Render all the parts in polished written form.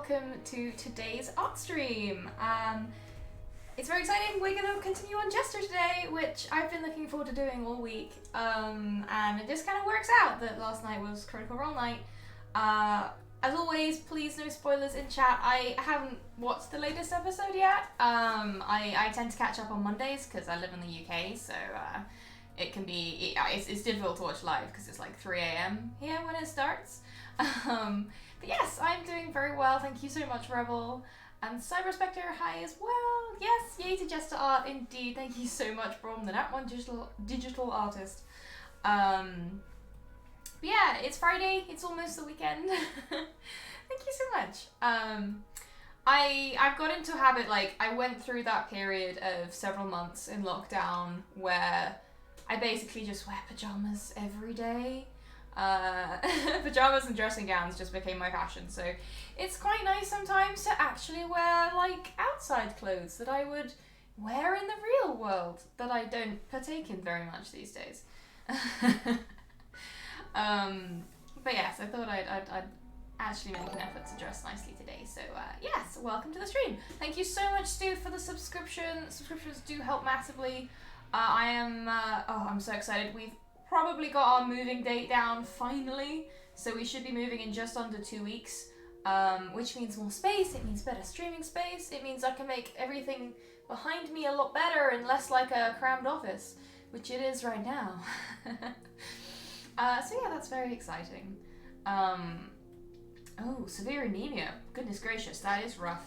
welcome to today's art stream. It's very exciting. We're going to continue on Jester today, which I've been looking forward to doing all week. And it just kind of works out that last night was Critical Role night. As always, please no spoilers in chat. I haven't watched the latest episode yet. I tend to catch up on Mondays because I live in the UK, so it can be, it's difficult to watch live because it's like 3 a.m. here when it starts. But yes, I'm doing very well. Thank you so much, Rebel. And Cyberspectre, hi as well. Yes, yay to Jester art, indeed. Thank you so much, Brom, the Nat One digital artist. But yeah, it's Friday. It's almost the weekend. Thank you so much. I've got into a habit, like, I went through that period of several months in lockdown where I basically just wear pajamas every day. Pajamas and dressing gowns just became my fashion, so it's quite nice sometimes to actually wear like outside clothes that I would wear in the real world that I don't partake in very much these days. But yes, I thought I'd actually make an effort to dress nicely today, so yes, welcome to the stream. Thank you so much, Stu, for the subscription. Subscriptions do help massively. I'm so excited. We've probably got our moving date down finally, so we should be moving in just under 2 weeks, which means more space. It means better streaming space. It means I can make everything behind me a lot better and less like a crammed office, which it is right now. So yeah, that's very exciting. Oh, severe anemia. Goodness gracious, that is rough.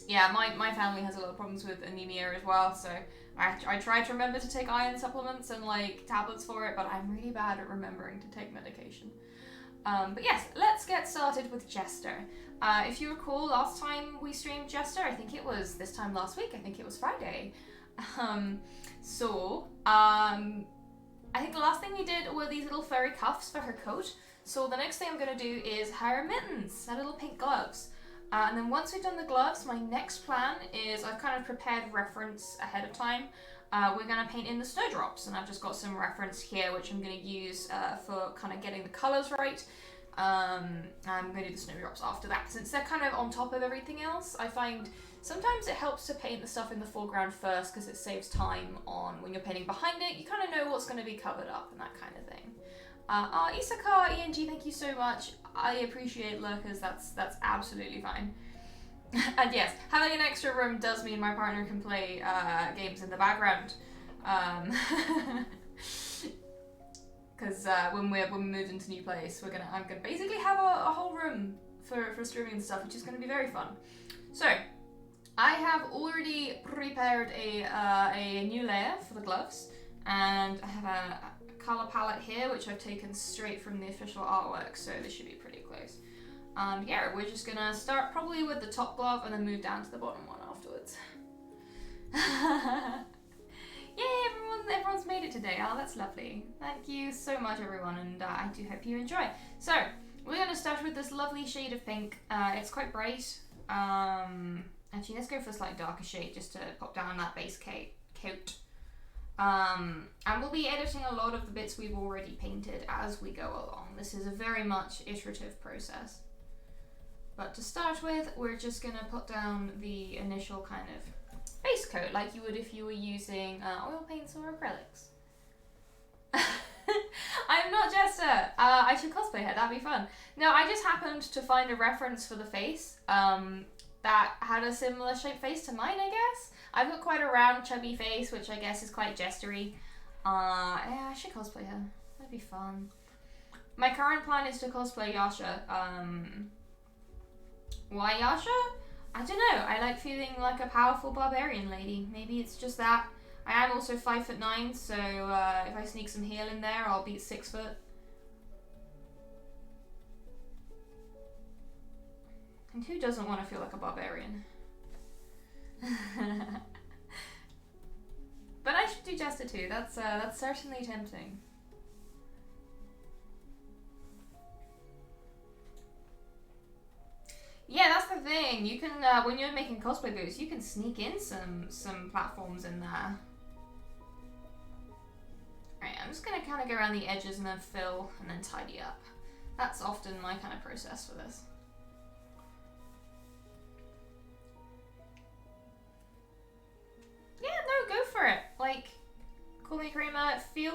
Yeah, my family has a lot of problems with anemia as well, so I try to remember to take iron supplements and like tablets for it, but I'm really bad at remembering to take medication. But yes, let's get started with Jester. If you recall, last time we streamed Jester, I think it was this time last week, I think it was Friday. I think the last thing we did were these little furry cuffs for her coat. So the next thing I'm going to do is her mittens, her little pink gloves. And then once we've done the gloves, my next plan is I've kind of prepared reference ahead of time. We're going to paint in the Snowdrops, and I've just got some reference here which I'm going to use for kind of getting the colours right. I'm going to do the Snowdrops after that. Since they're kind of on top of everything else, I find sometimes it helps to paint the stuff in the foreground first because it saves time on when you're painting behind it. You kind of know what's going to be covered up and that kind of thing. Isaka, ENG, thank you so much. I appreciate lurkers, that's absolutely fine. And yes, having an extra room does mean my partner can play games in the background. Because when we moved into a new place, I'm gonna basically have a whole room for streaming and stuff, which is gonna be very fun. So, I have already prepared a new layer for the gloves, and I have a color palette here, which I've taken straight from the official artwork, so this should be pretty close. Yeah, we're just gonna start probably with the top glove and then move down to the bottom one afterwards. Yay, everyone's made it today. Oh, that's lovely. Thank you so much, everyone, and I do hope you enjoy. So, we're gonna start with this lovely shade of pink. It's quite bright. Actually, let's go for a slightly darker shade just to pop down that base coat. And we'll be editing a lot of the bits we've already painted as we go along. This is a very much iterative process. But to start with, we're just going to put down the initial kind of base coat, like you would if you were using oil paints or acrylics. I'm not Jester! I should cosplay her, that'd be fun. No, I just happened to find a reference for the face that had a similar shaped face to mine, I guess. I've got quite a round, chubby face, which I guess is quite jestery. Yeah, I should cosplay her. That'd be fun. My current plan is to cosplay Yasha. Why Yasha? I don't know. I like feeling like a powerful barbarian lady. Maybe it's just that. I am also 5'9", so if I sneak some heal in there, I'll beat 6 foot. And who doesn't want to feel like a barbarian? But I should do Jester too. That's certainly tempting. Yeah, that's the thing. You can when you're making cosplay booths, you can sneak in some platforms in there. Right, I'm just gonna kind of go around the edges and then fill and then tidy up. That's often my kind of process for this.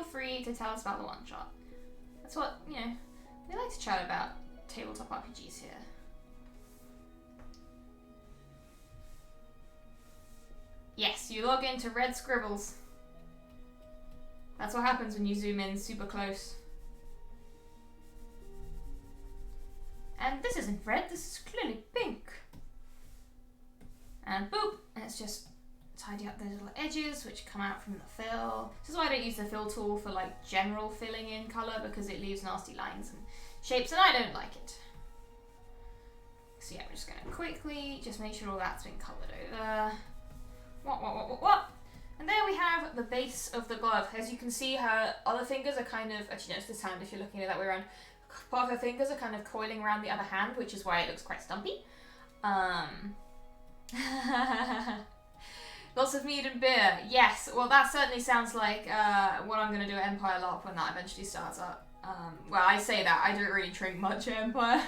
feel free to tell us about the one-shot. That's what, you know, we like to chat about tabletop RPGs here. Yes, you log into red scribbles. That's what happens when you zoom in super close. And this isn't red, this is clearly pink. And boop, and it's just tidy up those little edges which come out from the fill. This is why I don't use the fill tool for like general filling in colour, because it leaves nasty lines and shapes and I don't like it. So yeah, we're just gonna quickly just make sure all that's been coloured over. What? And there we have the base of the glove. As you can see, her other fingers are kind of, actually no, it's this hand if you're looking at it that way around. Part of her fingers are kind of coiling around the other hand, which is why it looks quite stumpy. Lots of mead and beer. Yes, well that certainly sounds like what I'm going to do at Empire LARP when that eventually starts up. Well, I say that, I don't really drink much at Empire.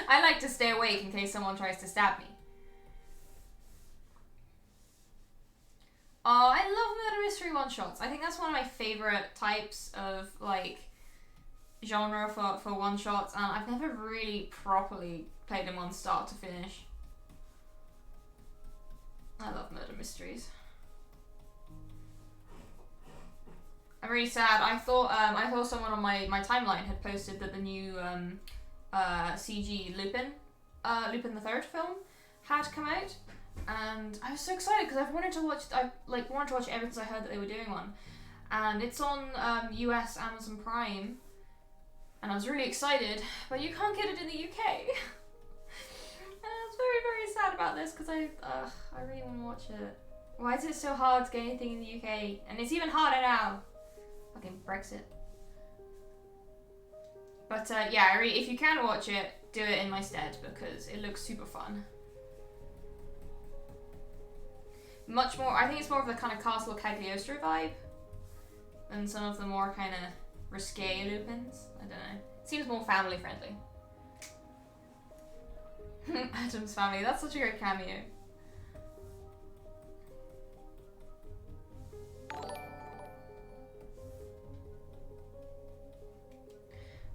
I like to stay awake in case someone tries to stab me. Oh, I love murder mystery one-shots. I think that's one of my favourite types of, like, genre for one-shots, and I've never really properly played them on start to finish. I love murder mysteries. I'm really sad. I thought someone on my timeline had posted that the new CG Lupin the Third film had come out. And I was so excited because I've wanted to watch. I wanted to watch it ever since I heard that they were doing one, and it's on US Amazon Prime, and I was really excited. But you can't get it in the UK, and I was very, very sad about this because I really want to watch it. Why is it so hard to get anything in the UK? And it's even harder now. Fucking Brexit. But yeah, if you can watch it, do it in my stead because it looks super fun. Much more, I think it's more of the kind of Castle Cagliostro vibe than some of the more kind of risque Lupins. I don't know. It seems more family friendly. Adam's Family, that's such a great cameo.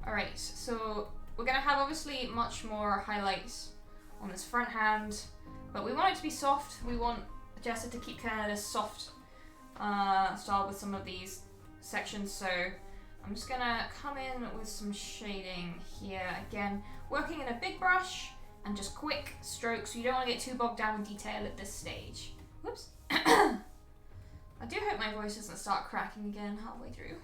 Alright, so we're going to have obviously much more highlights on this front hand, but we want it to be soft. We want Jester to keep kind of this soft style with some of these sections, so I'm just gonna come in with some shading here. Again, working in a big brush and just quick strokes. You don't want to get too bogged down with detail at this stage. Whoops. I do hope my voice doesn't start cracking again halfway through.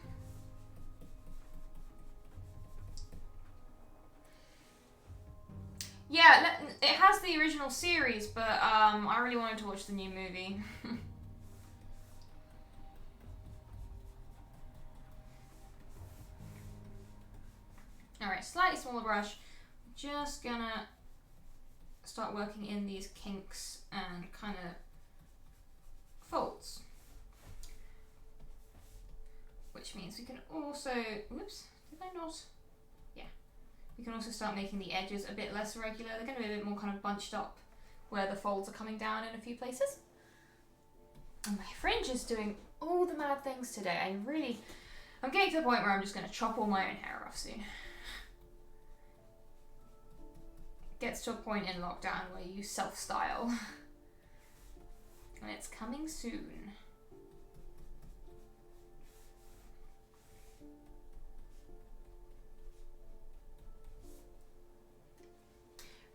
Yeah, it has the original series, but I really wanted to watch the new movie. Alright, slightly smaller brush. Just gonna start working in these kinks and kind of folds. Which means we can also, whoops, did I not? We can also start making the edges a bit less regular. They're going to be a bit more kind of bunched up where the folds are coming down in a few places. And my fringe is doing all the mad things today. I'm getting to the point where I'm just going to chop all my own hair off soon. It gets to a point in lockdown where you self-style. And it's coming soon.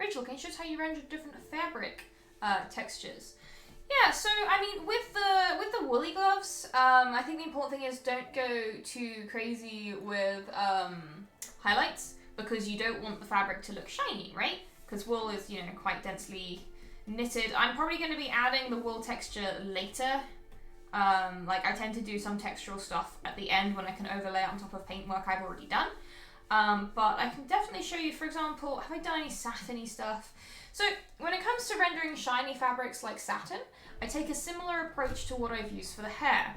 Rachel, can you show us how you render different fabric textures? Yeah, so I mean, with the woolly gloves, I think the important thing is don't go too crazy with highlights because you don't want the fabric to look shiny, right? Because wool is, you know, quite densely knitted. I'm probably going to be adding the wool texture later. Like I tend to do some textural stuff at the end when I can overlay it on top of paint work I've already done. But I can definitely show you, for example, have I done any satiny stuff? So when it comes to rendering shiny fabrics like satin, I take a similar approach to what I've used for the hair.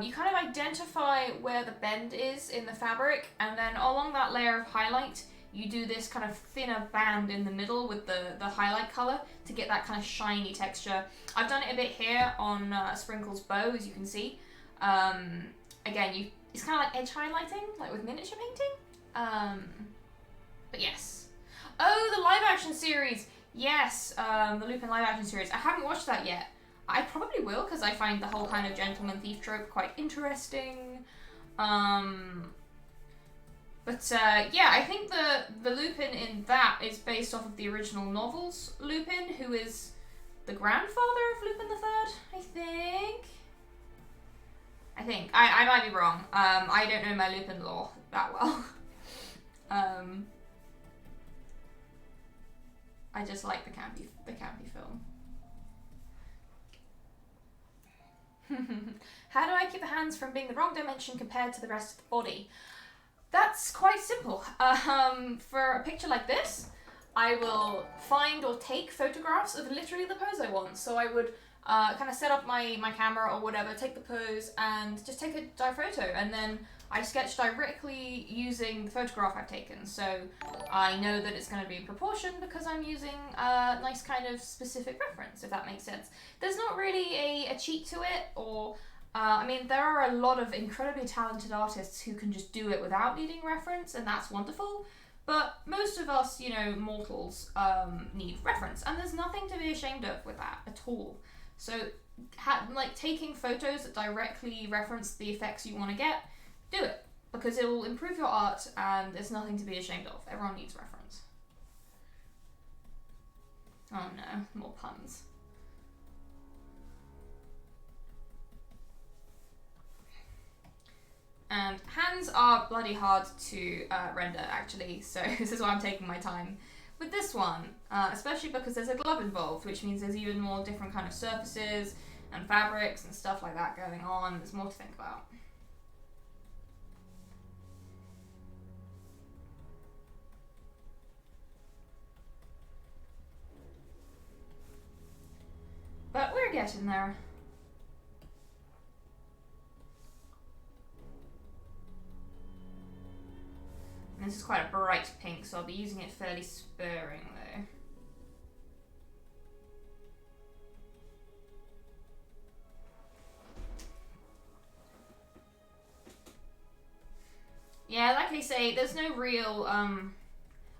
You kind of identify where the bend is in the fabric, and then along that layer of highlight, you do this kind of thinner band in the middle with the highlight color to get that kind of shiny texture. I've done it a bit here on Sprinkle's bow, as you can see. Again, it's kind of like edge highlighting, like with miniature painting. But yes. Oh, the live action series. Yes, the Lupin live action series. I haven't watched that yet. I probably will, because I find the whole kind of gentleman thief trope quite interesting. Yeah, I think the Lupin in that is based off of the original novels Lupin, who is the grandfather of Lupin the Third, I think. I might be wrong. I don't know my Lupin lore that well. I just like the campy film. How do I keep the hands from being the wrong dimension compared to the rest of the body? That's quite simple. For a picture like this, I will find or take photographs of literally the pose I want. So I would kind of set up my camera or whatever, take the pose, and just take a die photo. And then I sketch directly using the photograph I've taken. So I know that it's going to be in proportion because I'm using a nice kind of specific reference, if that makes sense. There's not really a cheat to it, or I mean, there are a lot of incredibly talented artists who can just do it without needing reference, and that's wonderful. But most of us, mortals, need reference, and there's nothing to be ashamed of with that at all. So, taking photos that directly reference the effects you want to get, do it, because it will improve your art, and there's nothing to be ashamed of. Everyone needs reference. Oh no, more puns. And hands are bloody hard to render, actually, so this is why I'm taking my time with this one, especially because there's a glove involved, which means there's even more different kind of surfaces and fabrics and stuff like that going on. There's more to think about. But we're getting there. And this is quite a bright pink, so I'll be using it fairly sparingly. Yeah, like I say, there's no real,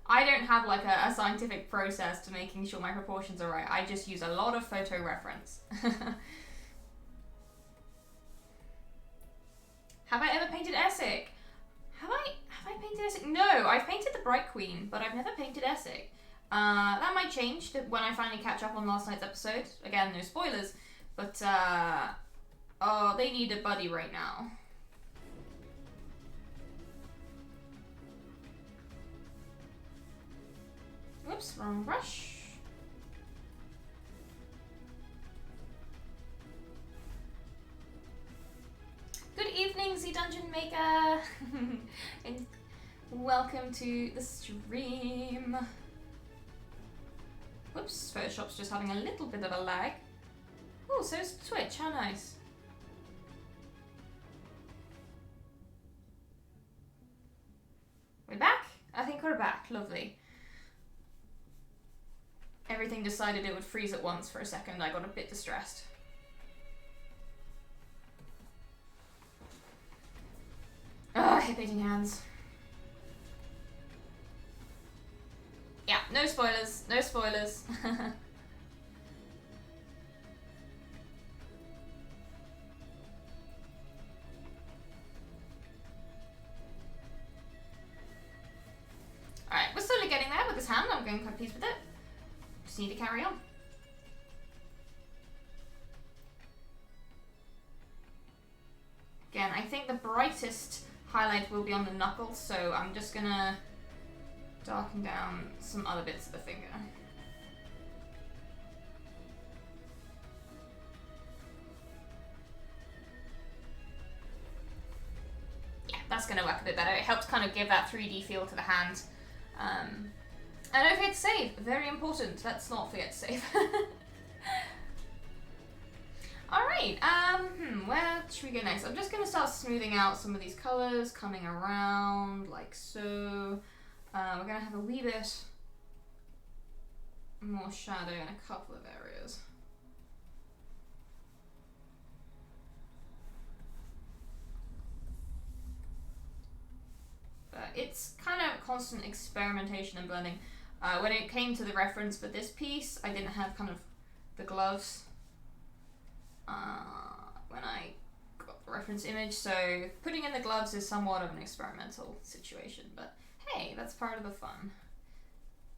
I don't have like a scientific process to making sure my proportions are right. I just use a lot of photo reference. Have I ever painted Essek? Have I painted Essek? No, I've painted the Bright Queen, but I've never painted Essek. That might change when I finally catch up on last night's episode. Again, no spoilers, but oh, they need a buddy right now. Whoops, wrong brush. Good evening, Z Dungeon Maker, and welcome to the stream. Whoops, Photoshop's just having a little bit of a lag. Oh, so is Twitch, how nice. We're back? I think we're back, lovely. Everything decided it would freeze at once for a second. I got a bit distressed. Oh, I hate painting hands. Yeah, no spoilers, no spoilers. Alright, we're slowly getting there with this hand. I'm going quite pleased with it. Just need to carry on. Again, I think the brightest highlight will be on the knuckles, so I'm just gonna darken down some other bits of the finger. Yeah, that's gonna work a bit better. It helps kind of give that 3D feel to the hand. And don't forget to save, very important. Let's not forget to save. Alright, where should we go next? I'm just going to start smoothing out some of these colours, coming around, like so. We're going to have a wee bit more shadow in a couple of areas. it's kind of constant experimentation and blending. When it came to the reference for this piece, I didn't have kind of the gloves when I got the reference image, so putting in the gloves is somewhat of an experimental situation, but hey, that's part of the fun.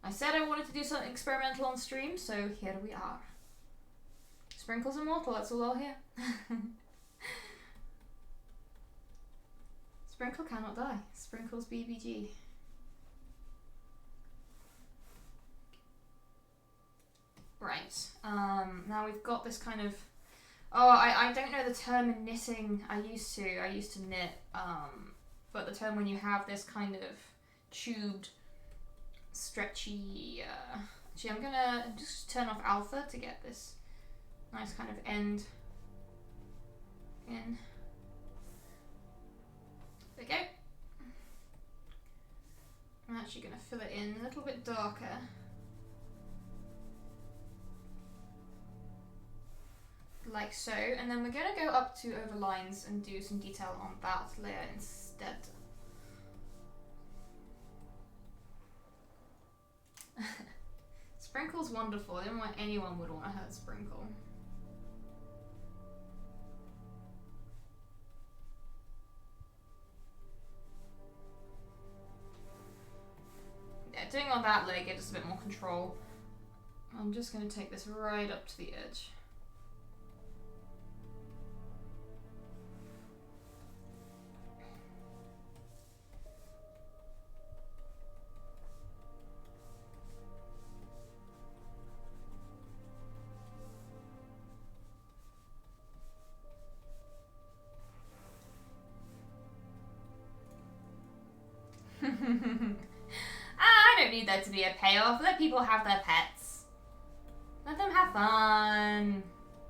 I said I wanted to do something experimental on stream, so here we are. Sprinkle's immortal, that's all I'll hear. Sprinkle cannot die. Sprinkle's BBG. Right, now we've got this kind of... Oh, I don't know the term in knitting. I used to knit, but the term when you have this kind of tubed, stretchy... Actually, I'm gonna just turn off alpha to get this nice kind of end in. There we go. I'm actually gonna fill it in a little bit darker. Like so, and then we're going to go up to overlines and do some detail on that layer instead. Sprinkle's wonderful. I don't know why anyone would want to hurt Sprinkle. Yeah, doing on that leg gives us a bit more control. I'm just going to take this right up to the edge. I don't need that to be a payoff. Let people have their pets. Let them have fun.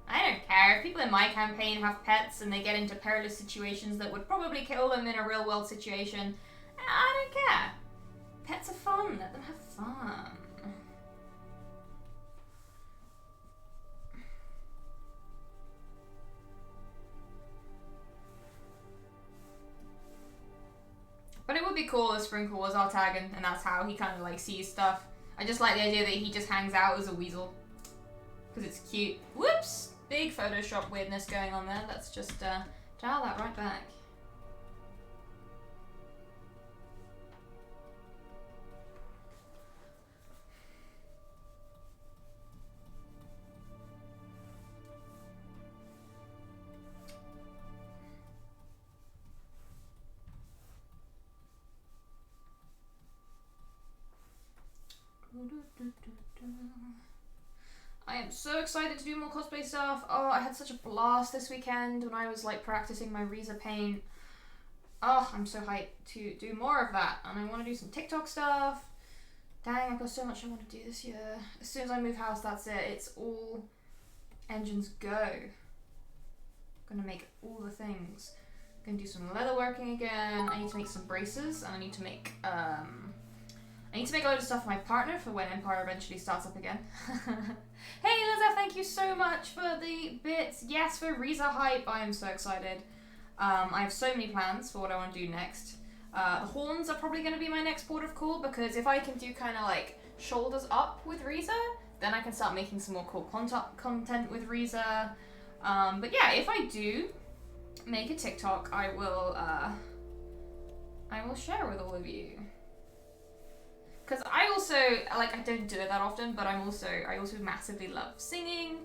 I don't care. If people in my campaign have pets and they get into perilous situations that would probably kill them in a real world situation, I don't care. Pets are fun. Let them have fun. But it would be cool if Sprinkle was our Taggin, and that's how he kind of like sees stuff. I just like the idea that he just hangs out as a weasel. Because it's cute. Whoops! Big Photoshop weirdness going on there. Let's just dial that right back. I am so excited to do more cosplay stuff. Oh, I had such a blast this weekend when I was like practicing my Riza paint. Oh, I'm so hyped to do more of that, and I want to do some TikTok stuff. Dang, I've got so much I want to do this year. As soon as I move house, that's it. It's all engines go. Gonna make all the things. Gonna do some leather working again. I need to make some braces, and I need to make a load of stuff for my partner for when Empire eventually starts up again. Hey Liza, thank you so much for the bits. Yes, for Riza hype. I am so excited. I have so many plans for what I want to do next. The horns are probably going to be my next port of call, because if I can do kind of like shoulders up with Riza, then I can start making some more cool content with Riza. But yeah, if I do make a TikTok, I will share with all of you. Because I also, like, I don't do it that often, but I also massively love singing.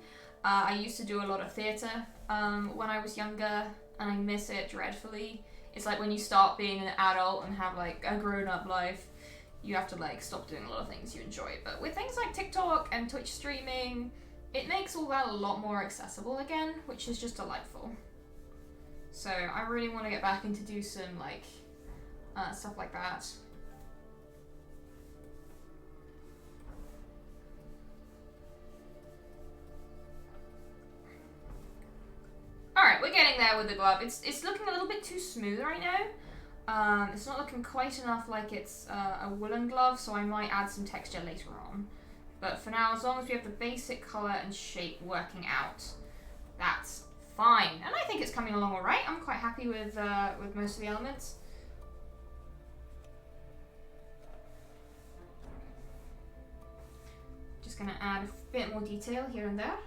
I used to do a lot of theatre when I was younger, and I miss it dreadfully. It's like when you start being an adult and have, like, a grown-up life, you have to, like, stop doing a lot of things you enjoy. But with things like TikTok and Twitch streaming, it makes all that a lot more accessible again, which is just delightful. So I really want to get back into do some, like, stuff like that. Alright, we're getting there with the glove. It's looking a little bit too smooth right now. It's not looking quite enough like it's a woolen glove, so I might add some texture later on. But for now, as long as we have the basic colour and shape working out, that's fine. And I think it's coming along alright. I'm quite happy with most of the elements. gonna add a bit more detail here and there.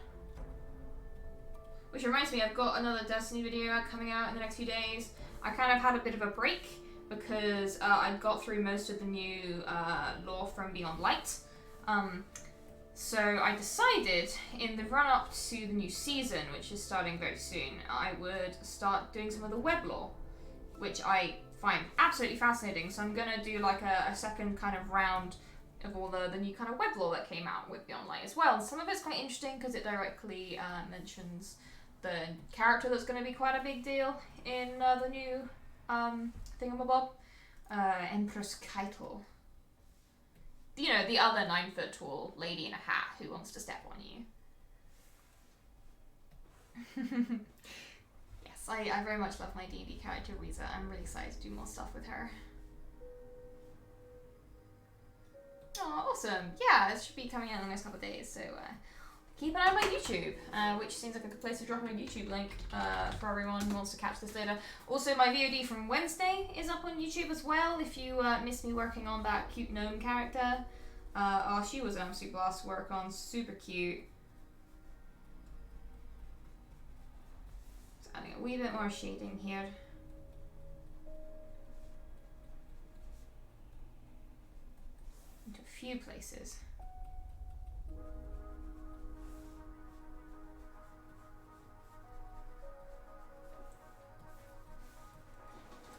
Which reminds me, I've got another Destiny video coming out in the next few days. I kind of had a bit of a break because I got through most of the new lore from Beyond Light. So I decided in the run-up to the new season, which is starting very soon, I would start doing some of the web lore, which I find absolutely fascinating. So I'm gonna do like a second kind of round of all the new kind of web lore that came out with Beyond Light as well. And some of it's quite interesting because it directly mentions the character that's going to be quite a big deal in the new thingamabob, Empress Keitel. You know, the other 9-foot tall lady in a hat who wants to step on you. Yes, I very much love my D&D character, Riza. I'm really excited to do more stuff with her. Oh, awesome. Yeah, it should be coming out in the next couple of days, so keep an eye on my YouTube, which seems like a good place to drop my YouTube link for everyone who wants to catch this later. Also, my VOD from Wednesday is up on YouTube as well, if you missed me working on that cute gnome character. Oh, she was an absolute blast to work on, super cute. Just adding a wee bit more shading here. Into a few places.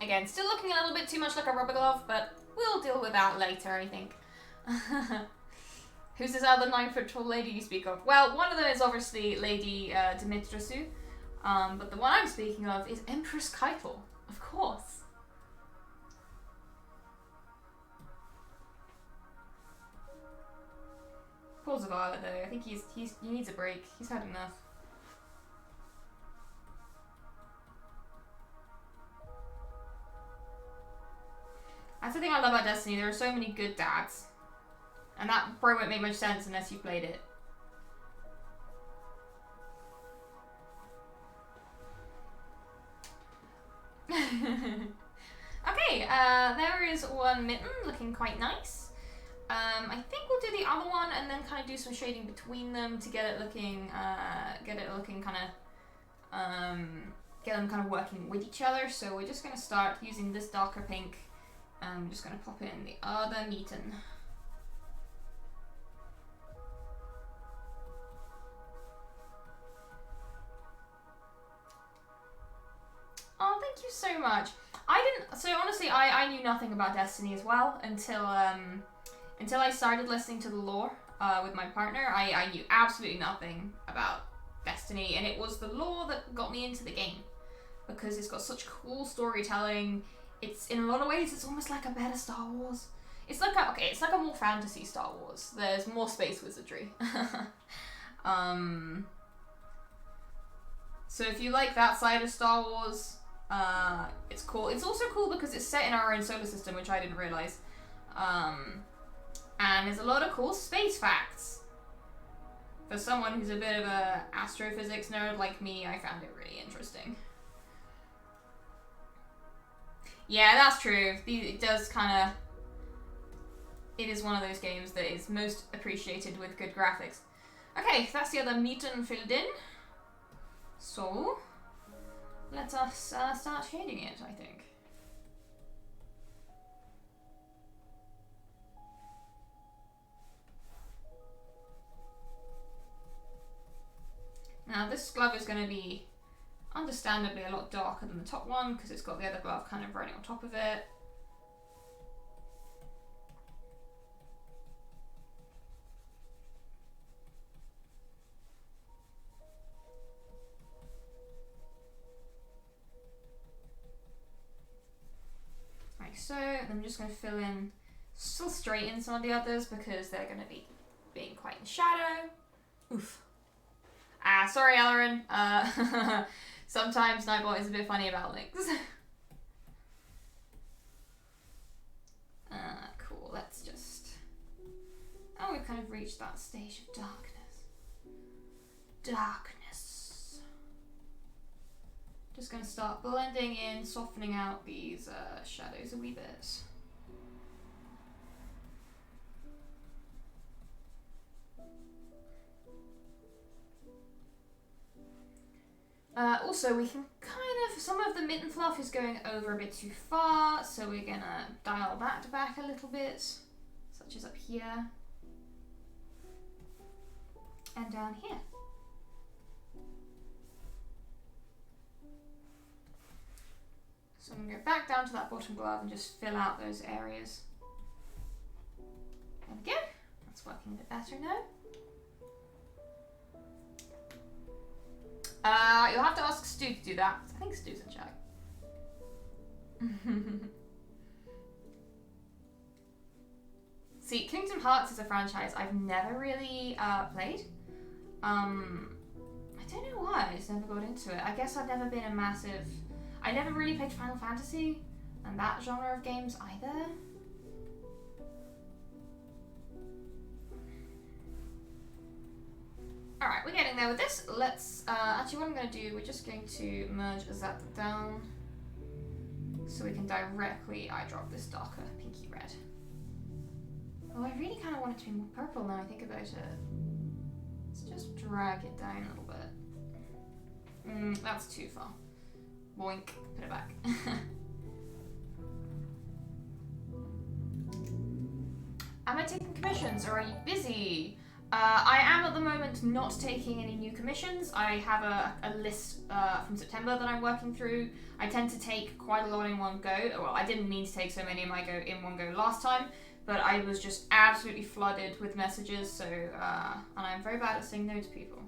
Again, still looking a little bit too much like a rubber glove, but we'll deal with that later, I think. Who's this other 9-foot tall lady you speak of? Well, one of them is obviously Lady Dimitrasu, but the one I'm speaking of is Empress Keitel, of course. Poor Zavala though, I think he needs a break. He's had enough. That's the thing I love about Destiny, there are so many good dads. And that probably won't make much sense unless you've played it. Okay, there is one mitten looking quite nice. I think we'll do the other one and then kind of do some shading between them to get it looking kind of, get them kind of working with each other. So we're just going to start using this darker pink. I'm just going to pop in the other mitten. Oh, thank you so much. So honestly, I knew nothing about Destiny as well until I started listening to the lore with my partner. I knew absolutely nothing about Destiny, and it was the lore that got me into the game because it's got such cool storytelling. It's in a lot of ways it's almost like a better Star Wars. It's like a more fantasy Star Wars. There's more space wizardry. So if you like that side of Star Wars, it's cool. It's also cool because it's set in our own solar system, which I didn't realize. And there's a lot of cool space facts. For someone who's a bit of a astrophysics nerd like me, I found it really interesting. Yeah, that's true. It does kind of... It is one of those games that is most appreciated with good graphics. Okay, that's the other mitten filled in. So, let us start shading it, I think. Now this glove is going to be understandably a lot darker than the top one because it's got the other glove kind of running on top of it. Like so, and I'm just going to fill in, still straighten some of the others because they're going to be being quite in shadow. Oof. Ah, sorry, Alarin. Sometimes Nightbot is a bit funny about links. Cool, let's just... Oh, we've kind of reached that stage of darkness. Darkness. Just going to start blending in, softening out these shadows a wee bit. Also, we can some of the mitten fluff is going over a bit too far, so we're gonna dial that back a little bit, such as up here, and down here. So I'm gonna go back down to that bottom glove and just fill out those areas. There we go, that's working a bit better now. You'll have to ask Stu to do that. I think Stu's in chat. See, Kingdom Hearts is a franchise I've never really played. I don't know why, I just never got into it. I guess I've never been a massive... I never really played Final Fantasy and that genre of games either. Alright, we're getting there with this. Let's, actually what I'm going to do, we're just going to merge that down so we can directly eyedrop this darker pinky red. Oh, I really kind of want it to be more purple now I think about it. Let's just drag it down a little bit. That's too far. Boink, put it back. Am I taking commissions or are you busy? I am at the moment not taking any new commissions. I have a list from September that I'm working through. I tend to take quite a lot in one go. Well, I didn't mean to take so many in one go last time, but I was just absolutely flooded with messages, so, and I'm very bad at saying no to people.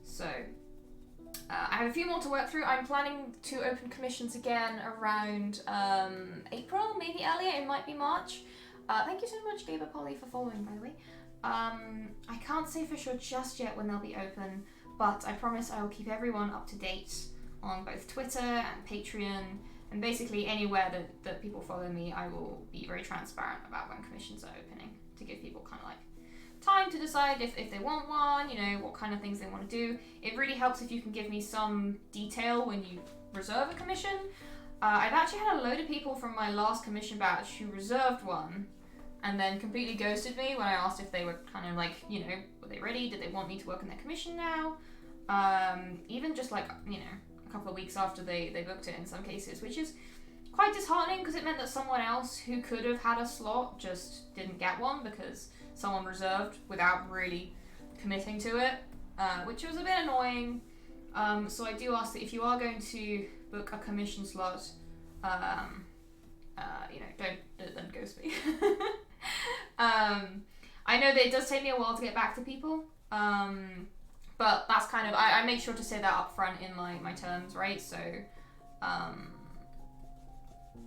So, I have a few more to work through. I'm planning to open commissions again around April, maybe earlier, it might be March. Thank you so much, Gaber Polly, for following, by the way. I can't say for sure just yet when they'll be open, but I promise I will keep everyone up to date on both Twitter and Patreon, and basically anywhere that people follow me, I will be very transparent about when commissions are opening, to give people kind of like time to decide if they want one, you know, what kind of things they want to do. It really helps if you can give me some detail when you reserve a commission. I've actually had a load of people from my last commission batch who reserved one and then completely ghosted me when I asked if they were kind of like, you know, were they ready? Did they want me to work on their commission now? Even just like, you know, a couple of weeks after they booked it in some cases, which is quite disheartening because it meant that someone else who could have had a slot just didn't get one because someone reserved without really committing to it, which was a bit annoying. So I do ask that if you are going to book a commission slot, you know, don't ghost me. I know that it does take me a while to get back to people, but that's kind of, I make sure to say that up front in my terms, right? So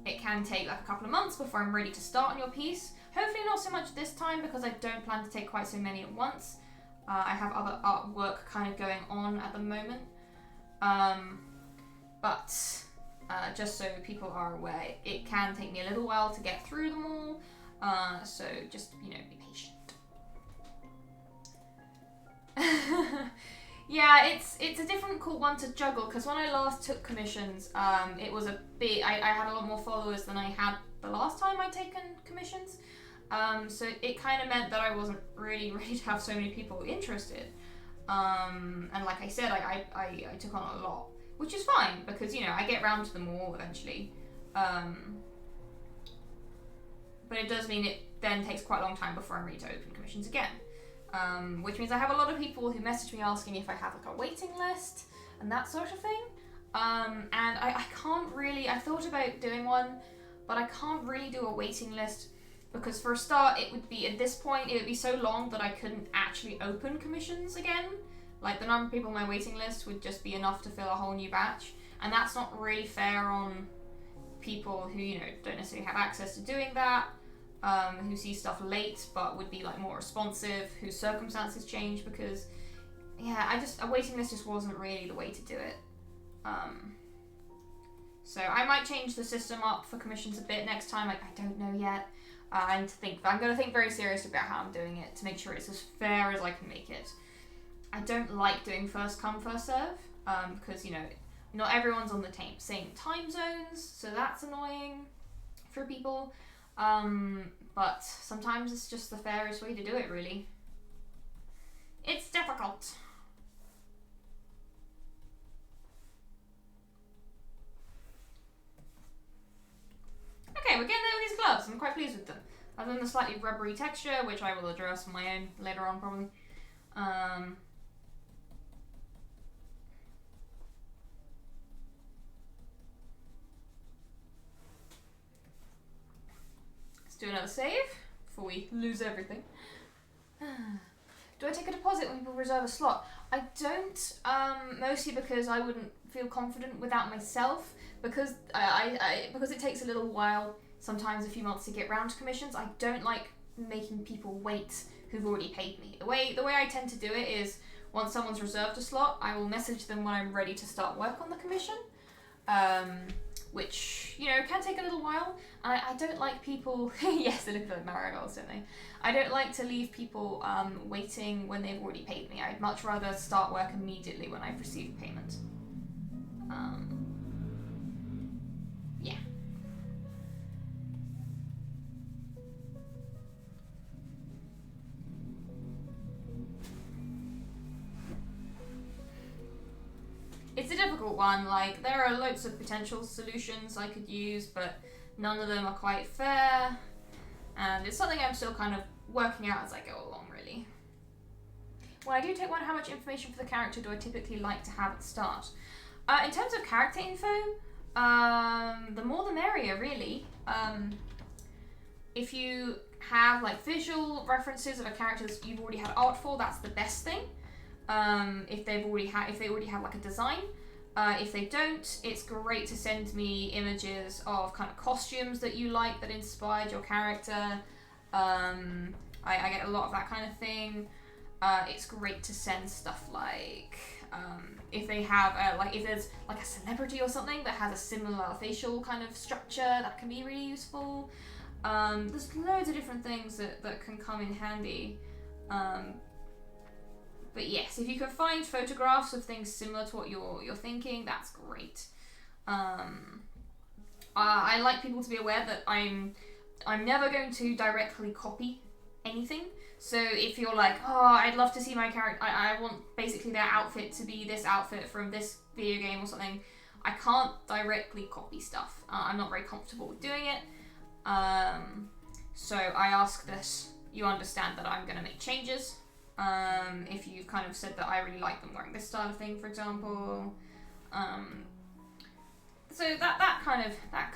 it can take like a couple of months before I'm ready to start on your piece. Hopefully not so much this time because I don't plan to take quite so many at once. I have other artwork kind of going on at the moment. But just so people are aware, it can take me a little while to get through them all. So just, you know, be patient. Yeah, it's a difficult one to juggle because when I last took commissions, it was a bit, I had a lot more followers than I had the last time I'd taken commissions. So it kind of meant that I wasn't really ready to have so many people interested. And like I said, I took on a lot, which is fine because, you know, I get round to them all eventually. But it does mean it then takes quite a long time before I'm ready to open commissions again. Which means I have a lot of people who message me asking if I have like a waiting list and that sort of thing. And I can't really, I thought about doing one, but I can't really do a waiting list because for a start, it would be, at this point, it would be so long that I couldn't actually open commissions again. Like the number of people on my waiting list would just be enough to fill a whole new batch. And that's not really fair on people who, you know, don't necessarily have access to doing that. Who see stuff late but would be like more responsive, whose circumstances change because, yeah, a waiting list just wasn't really the way to do it. So I might change the system up for commissions a bit next time, like I don't know yet. I'm going to think very seriously about how I'm doing it to make sure it's as fair as I can make it. I don't like doing first come, first serve, because, you know, not everyone's on the same time zones, so that's annoying for people. But sometimes it's just the fairest way to do it, really. It's difficult. other than the slightly rubbery texture, which I will address on my own later on probably. Let's do another save before we lose everything. Do I take a deposit when people reserve a slot? I don't, mostly because I wouldn't feel confident without myself, because because it takes a little while, sometimes a few months, to get round to commissions. I don't like making people wait who've already paid me. The way I tend to do it is, once someone's reserved a slot, I will message them when I'm ready to start work on the commission, which, you know, can take a little while. I don't like people, yes, they look like marigolds, don't they? I don't like to leave people waiting when they've already paid me. I'd much rather start work immediately when I've received payment. Yeah. It's a difficult one. Like, there are loads of potential solutions I could use, but none of them are quite fair. And it's something I'm still kind of working out as I go along, really. When I do take one, how much information for the character do I typically like to have at the start? In terms of character info, the more the merrier, really. If you have like visual references of a character you've already had art for, that's the best thing. If they already have like a design. If they don't, it's great to send me images of kind of costumes that you like that inspired your character. I get a lot of that kind of thing. It's great to send stuff like if they have if there's like a celebrity or something that has a similar facial kind of structure, that can be really useful. There's loads of different things that can come in handy. But yes, if you can find photographs of things similar to what you're thinking, that's great. I like people to be aware that I'm never going to directly copy anything. So if you're like, oh, I'd love to see my character, I want basically their outfit to be this outfit from this video game or something, I can't directly copy stuff. I'm not very comfortable with doing it. So I ask that you understand that I'm going to make changes. If you've kind of said that I really like them wearing this style of thing, for example. So that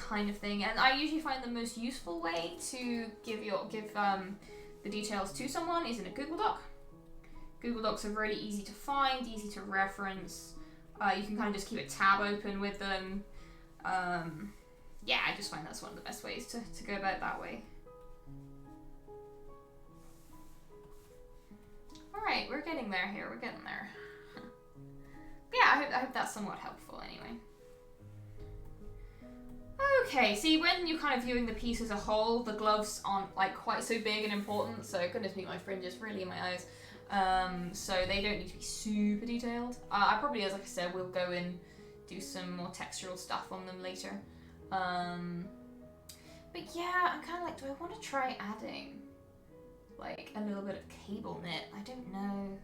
kind of thing. And I usually find the most useful way to give the details to someone is in a Google Doc. Google Docs are really easy to find, easy to reference. You can kind of just keep a tab open with them. Yeah, I just find that's one of the best ways to go about it that way. Alright, we're getting there here, we're getting there. Yeah, I hope that's somewhat helpful anyway. Okay, see, when you're kind of viewing the piece as a whole, the gloves aren't like quite so big and important, so goodness me, my fringe is really in my eyes. So they don't need to be super detailed. I probably, as like I said, will go and do some more textural stuff on them later. But yeah, I'm kind of like, do I want to try adding like a little bit of cable knit? I don't know.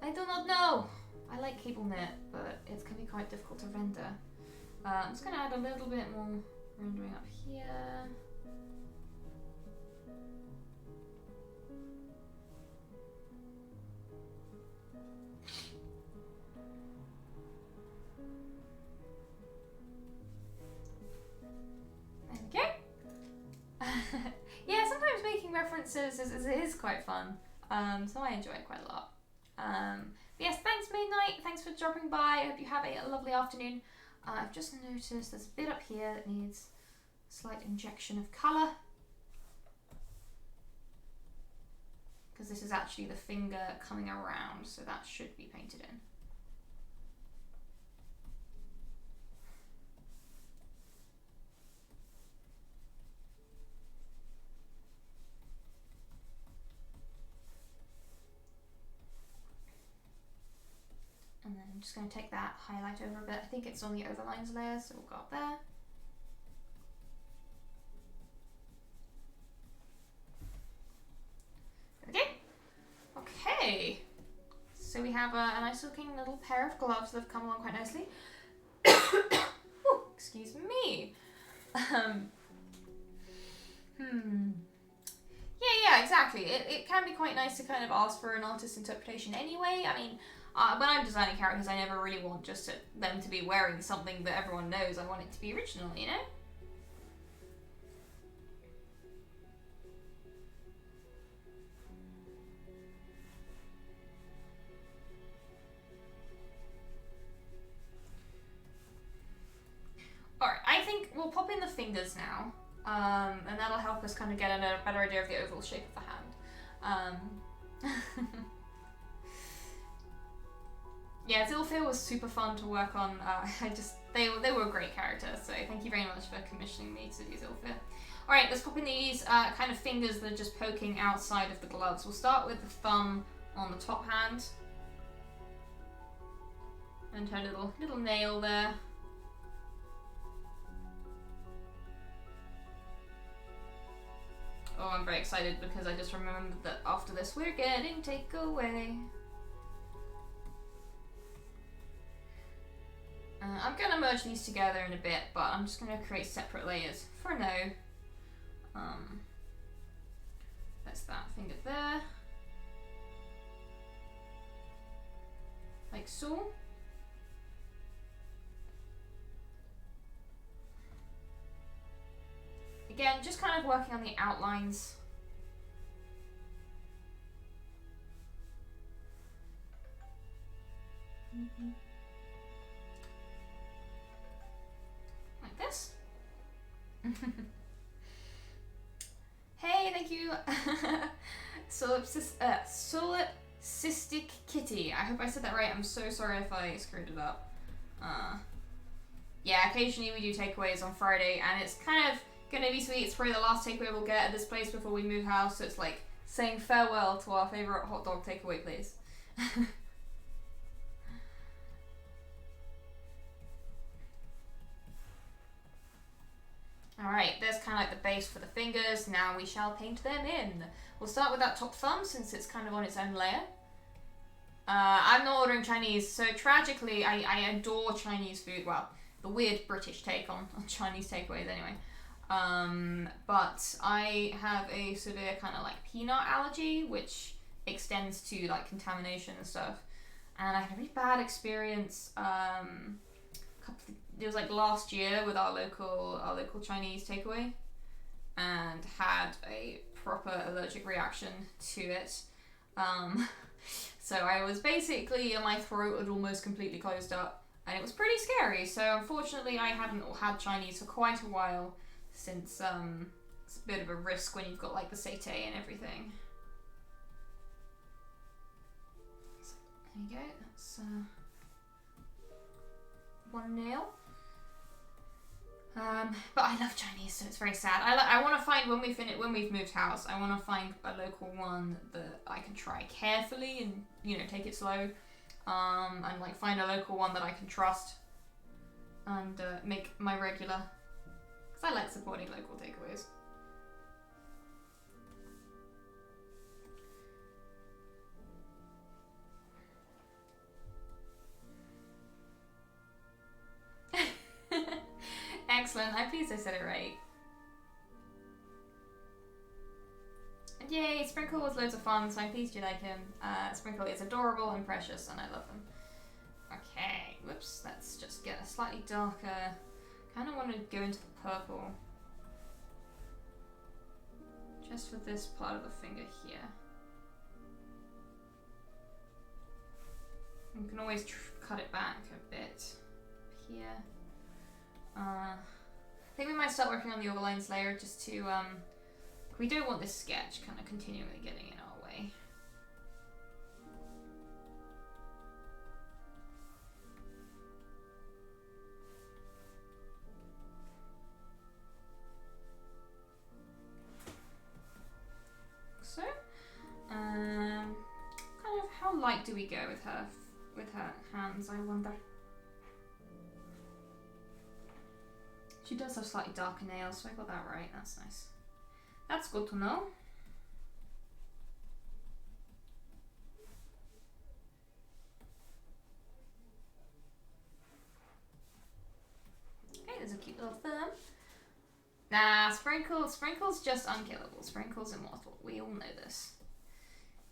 I do not know. I like cable knit, but it can be quite difficult to render. I'm just going to add a little bit more rendering up here. There we go. Yeah, sometimes making references is quite fun. So I enjoy it quite a lot. Yes, thanks Midnight. Thanks for dropping by. I hope you have a lovely afternoon. I've just noticed there's a bit up here that needs a slight injection of colour. Because this is actually the finger coming around, so that should be painted in. And then I'm just going to take that highlight over a bit. I think it's on the overlines layer, so we'll go up there. Okay. Okay. So we have a nice looking little pair of gloves that have come along quite nicely. Ooh, excuse me. yeah, exactly. It can be quite nice to kind of ask for an artist's interpretation anyway. I mean, when I'm designing characters, I never really want just them to be wearing something that everyone knows. I want it to be original, you know? Alright, I think we'll pop in the fingers now. And that'll help us kind of get a better idea of the overall shape of the hand. Yeah, Zilphir was super fun to work on. They were a great character, so thank you very much for commissioning me to do Zilphir. Alright, let's pop in these kind of fingers that are just poking outside of the gloves. We'll start with the thumb on the top hand. And her little nail there. Oh, I'm very excited because I just remembered that after this we're getting takeaway. I'm going to merge these together in a bit, but I'm just going to create separate layers for now. That's that finger there. Like so. Again, just kind of working on the outlines. Like this. Hey, thank you. Solipsistic Kitty. I hope I said that right. I'm so sorry if I screwed it up. Yeah, occasionally we do takeaways on Friday, and it's kind of gonna be sweet. It's probably the last takeaway we'll get at this place before we move house, so it's like saying farewell to our favourite hot dog takeaway place. Alright, there's kind of like the base for the fingers. Now we shall paint them in. We'll start with that top thumb since it's kind of on its own layer. I'm not ordering Chinese, so tragically I adore Chinese food. Well, the weird British take on Chinese takeaways anyway. But I have a severe kind of like peanut allergy, which extends to like contamination and stuff. And I had a really bad experience. It was like last year with our local Chinese takeaway, and had a proper allergic reaction to it. So I was basically, my throat had almost completely closed up, and it was pretty scary. So unfortunately, I hadn't had Chinese for quite a while, since it's a bit of a risk when you've got like the satay and everything. So, there you go. That's one nail. But I love Chinese, so it's very sad. I want to find when we've moved house, I want to find a local one that I can try carefully and, you know, take it slow, and like find a local one that I can trust, and make my regular, because I like supporting local takeaways. Excellent, I'm pleased I said it right. And yay, Sprinkle was loads of fun, so I'm pleased you like him. Sprinkle is adorable and precious, and I love him. Okay, whoops, let's just get a slightly darker. Kind of want to go into the purple. Just for this part of the finger here. You can always cut it back a bit here. I think we might start working on the overlines layer just to, we don't want this sketch kind of continually getting in our way. So, kind of how light do we go with her hands, I wonder? She does have slightly darker nails, so I got that right. That's nice. That's good to know. Okay, there's a cute little thumb. Nah, Sprinkle's just unkillable. Sprinkle's immortal. We all know this.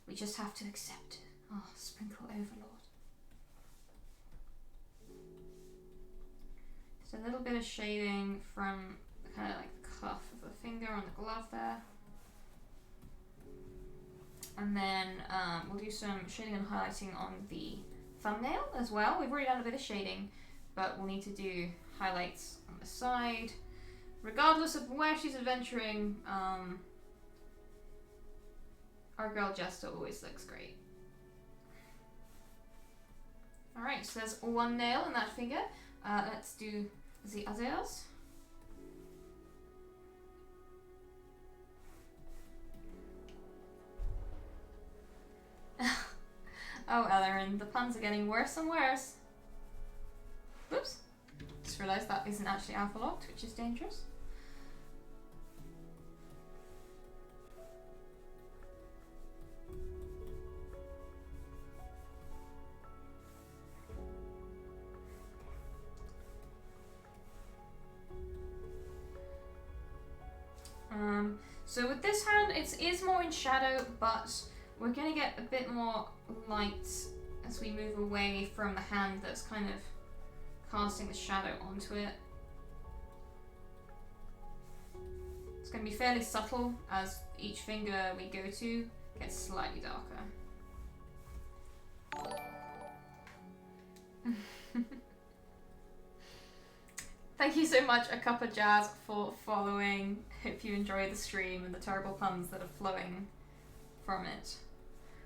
We just have to accept it. Oh, Sprinkle Overlord. Just a little bit of shading from kind of like the cuff of the finger on the glove there. And then we'll do some shading and highlighting on the thumbnail as well. We've already done a bit of shading, but we'll need to do highlights on the side. Regardless of where she's adventuring, our girl Jester always looks great. Alright, so there's one nail in that finger. Let's do the others. Oh, Ellerin, the puns are getting worse and worse. Whoops. Just realised that isn't actually alpha locked, which is dangerous. So with this hand, it is more in shadow, but we're going to get a bit more light as we move away from the hand that's kind of casting the shadow onto it. It's going to be fairly subtle as each finger we go to gets slightly darker. Thank you so much, A Cup of Jazz, for following. Hope you enjoy the stream and the terrible puns that are flowing from it.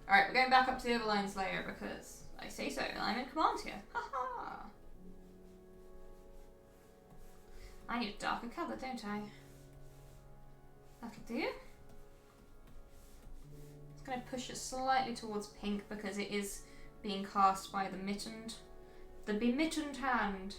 Alright, we're going back up to the overlines layer because I say so and I'm in command here. Haha! I need a darker colour, don't I? That'll do. Just going to push it slightly towards pink because it is being cast by the bemittened hand.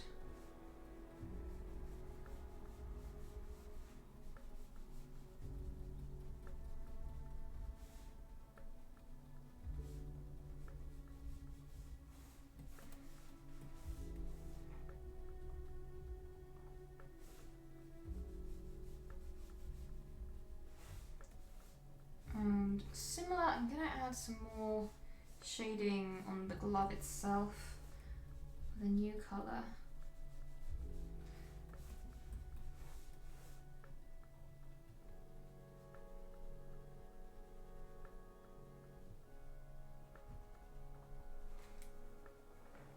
And similar, I'm going to add some more shading on the glove itself with a new colour.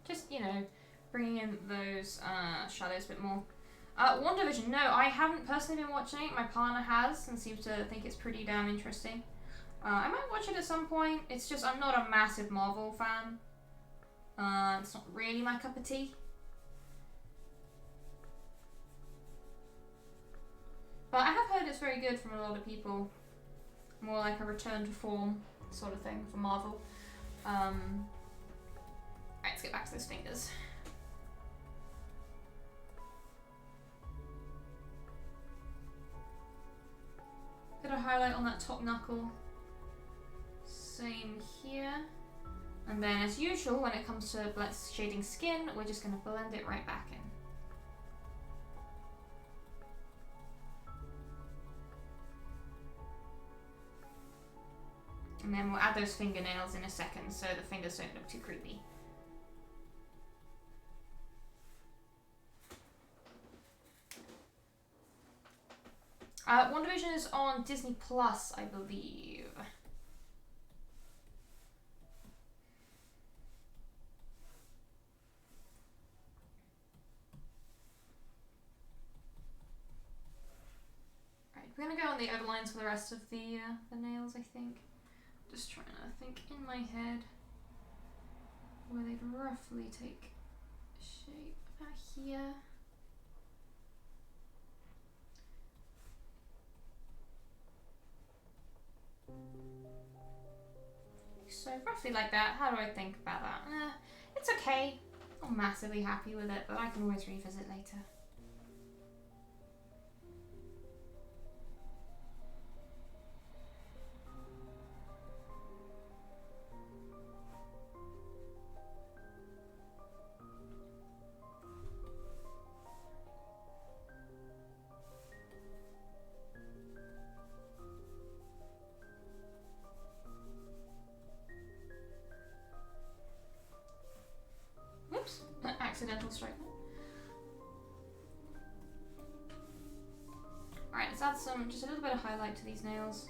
Just, you know, bringing in those shadows a bit more. WandaVision, no, I haven't personally been watching it. My partner has and seems to think it's pretty damn interesting. I might watch it at some point. It's just, I'm not a massive Marvel fan. It's not really my cup of tea. But I have heard it's very good from a lot of people. More like a return to form sort of thing for Marvel. Alright, let's get back to those fingers. Bit of highlight on that top knuckle. Same here. And then as usual, when it comes to shading skin, we're just going to blend it right back in. And then we'll add those fingernails in a second so the fingers don't look too creepy. WandaVision is on Disney Plus, I believe. Right, we're gonna go on the overlines for the rest of the nails, I think. Just trying to think in my head where they'd roughly take shape. About here. So roughly like that. How do I think about that? It's okay. Not massively happy with it, but I can always revisit later. the stripe one. Alright, let's add just a little bit of highlight to these nails.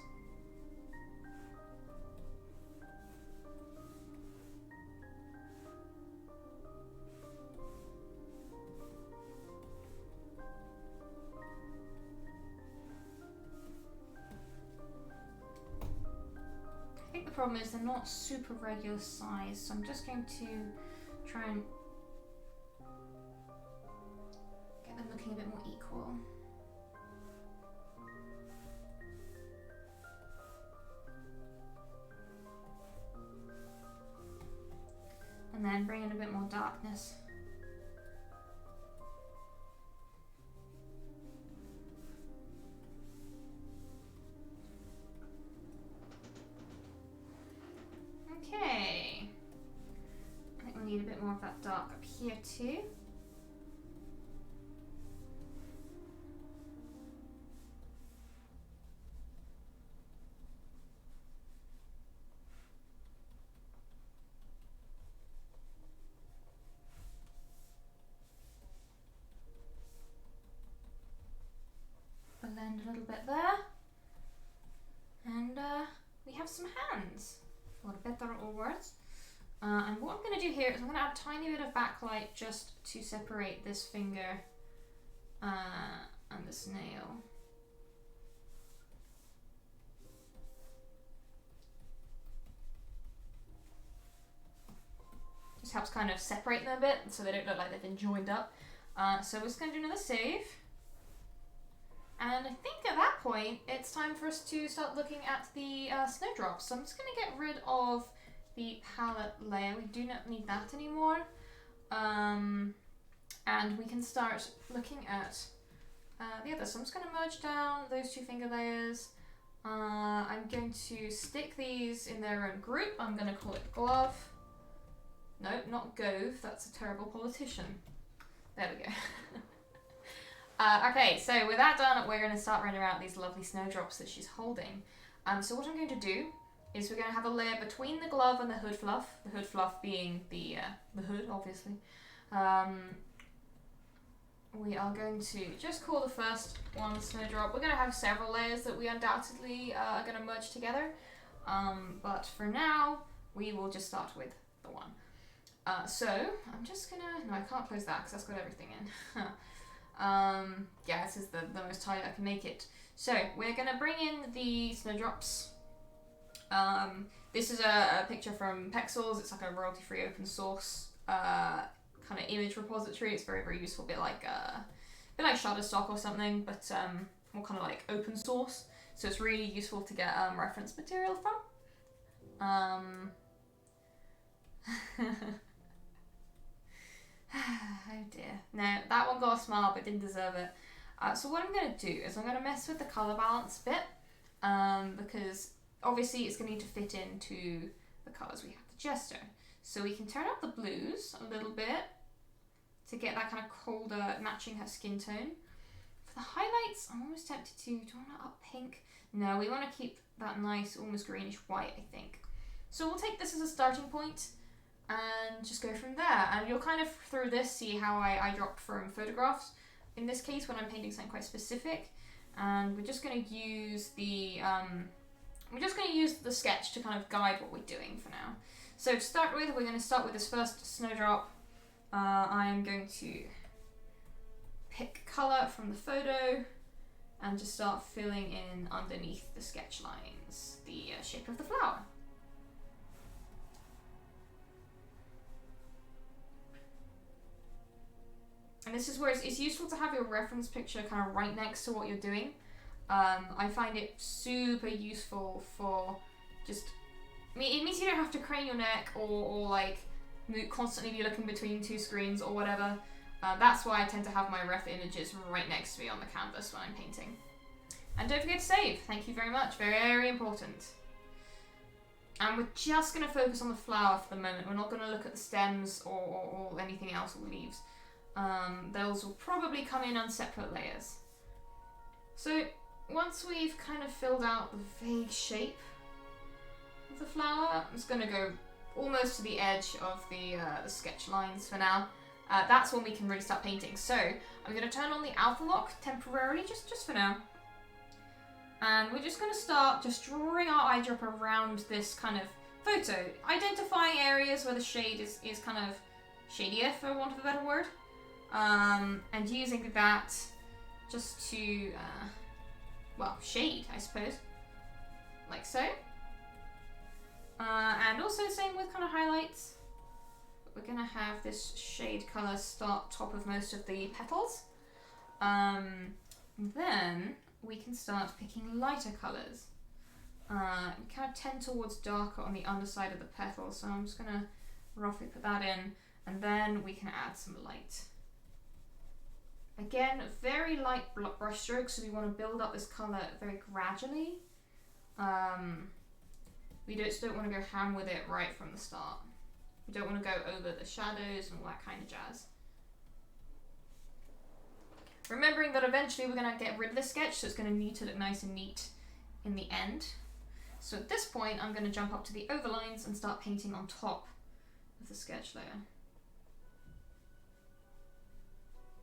I think the problem is they're not super regular size, so I'm just going to try and get them looking a bit more equal. And then bring in a bit more darkness. Okay. I think we'll need a bit more of that dark up here too. Blend a little bit there, and we have some hands, for better or worse. And what I'm going to do here is I'm going to add a tiny bit of backlight just to separate this finger and this nail. Just helps kind of separate them a bit so they don't look like they've been joined up. So we're just going to do another save. And I think at that point, it's time for us to start looking at the Snowdrops. So I'm just going to get rid of the palette layer. We do not need that anymore. And we can start looking at the others. So I'm just going to merge down those two finger layers. I'm going to stick these in their own group. I'm going to call it Glove. No, not Gove. That's a terrible politician. There we go. Okay, so with that done, we're going to start rendering out these lovely snowdrops that she's holding. So what I'm going to do is we're going to have a layer between the glove and the hood fluff being the hood, obviously. We are going to just call the first one Snowdrop. We're going to have several layers that we undoubtedly are going to merge together, but for now, we will just start with the one. So I'm just going to, no, I can't close that because that's got everything in. Yeah, this is the most tight I can make it. So we're gonna bring in the Snowdrops. This is a picture from Pexels. It's like a royalty-free open source kind of image repository. It's very, very useful, a bit like Shutterstock or something, but more kind of like open source. So it's really useful to get reference material from. Oh dear. No, that one got a smile but didn't deserve it. So what I'm going to do is I'm going to mess with the colour balance a bit, because obviously it's going to need to fit into the colours we have the Jester. So we can turn up the blues a little bit to get that kind of colder, matching her skin tone. For the highlights, I'm almost tempted to, do I want to up pink? No, we want to keep that nice, almost greenish white, I think. So we'll take this as a starting point and just go from there. And you'll kind of, through this, see how I dropped from photographs. In this case, when I'm painting something quite specific, and we're just going to use the sketch to kind of guide what we're doing for now. So to start with, we're going to start with this first Snowdrop. I'm going to pick colour from the photo and just start filling in underneath the sketch lines the shape of the flower. And this is where it's useful to have your reference picture kind of right next to what you're doing. I find it super useful for just, I mean, it means you don't have to crane your neck or like constantly be looking between two screens or whatever. That's why I tend to have my ref images right next to me on the canvas when I'm painting. And don't forget to save. Thank you very much. Very, very important. And we're just going to focus on the flower for the moment. We're not going to look at the stems or anything else, or leaves. Those will probably come in on separate layers. So once we've kind of filled out the vague shape of the flower, I'm just going to go almost to the edge of the sketch lines for now, that's when we can really start painting. So I'm going to turn on the alpha lock temporarily, just for now. And we're just going to start just drawing our eyedropper around this kind of photo, identifying areas where the shade is kind of shadier, for want of a better word, and using that just to, well, shade, I suppose, like so. And also same with kind of highlights. We're going to have this shade colour start top of most of the petals. Then we can start picking lighter colours. We kind of tend towards darker on the underside of the petals, so I'm just going to roughly put that in, and then we can add some light. Again, very light brush strokes, so we want to build up this colour very gradually. We just don't want to go ham with it right from the start. We don't want to go over the shadows and all that kind of jazz. Remembering that eventually we're going to get rid of the sketch, so it's going to need to look nice and neat in the end. So at this point, I'm going to jump up to the overlines and start painting on top of the sketch layer.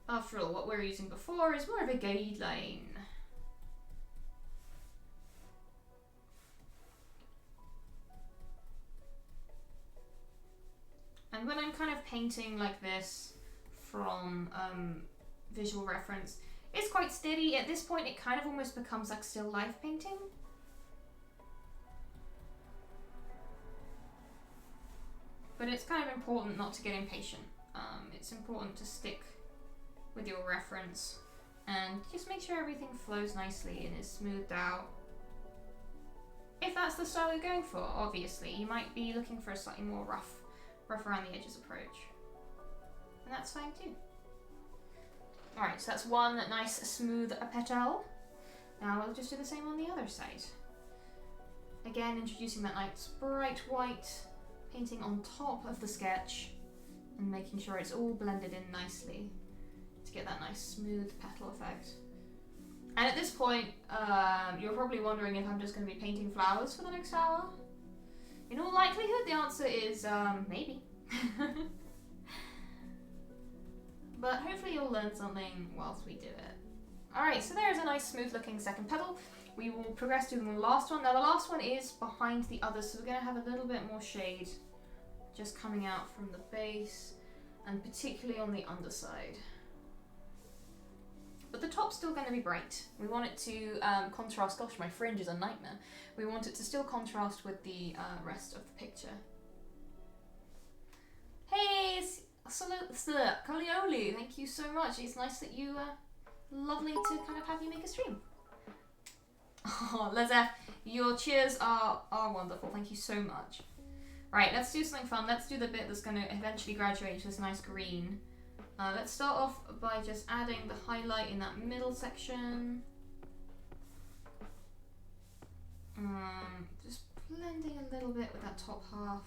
After all, what we were using before is more of a guideline. And when I'm kind of painting like this from visual reference, it's quite steady. At this point, it kind of almost becomes like still life painting. But it's kind of important not to get impatient. It's important to stick with your reference and just make sure everything flows nicely and is smoothed out. If that's the style you're going for, obviously, you might be looking for a slightly more rough around the edges approach. And that's fine too. Alright, so that's one nice smooth petal. Now we'll just do the same on the other side. Again, introducing that nice bright white, painting on top of the sketch and making sure it's all blended in nicely to get that nice smooth petal effect. And at this point, you're probably wondering if I'm just going to be painting flowers for the next hour. In all likelihood, the answer is maybe. But hopefully you'll learn something whilst we do it. Alright, so there's a nice smooth looking second petal. We will progress to the last one. Now the last one is behind the others, so we're going to have a little bit more shade just coming out from the base, and particularly on the underside. But the top's still going to be bright. We want it to contrast. Gosh, my fringe is a nightmare. We want it to still contrast with the rest of the picture. Hey, Colioli, thank you so much. It's nice that you, lovely to kind of have you make a stream. Oh, Lezef, your cheers are wonderful. Thank you so much. Right, let's do something fun. Let's do the bit that's going to eventually graduate into this nice green. Let's start off by just adding the highlight in that middle section. Just blending a little bit with that top half.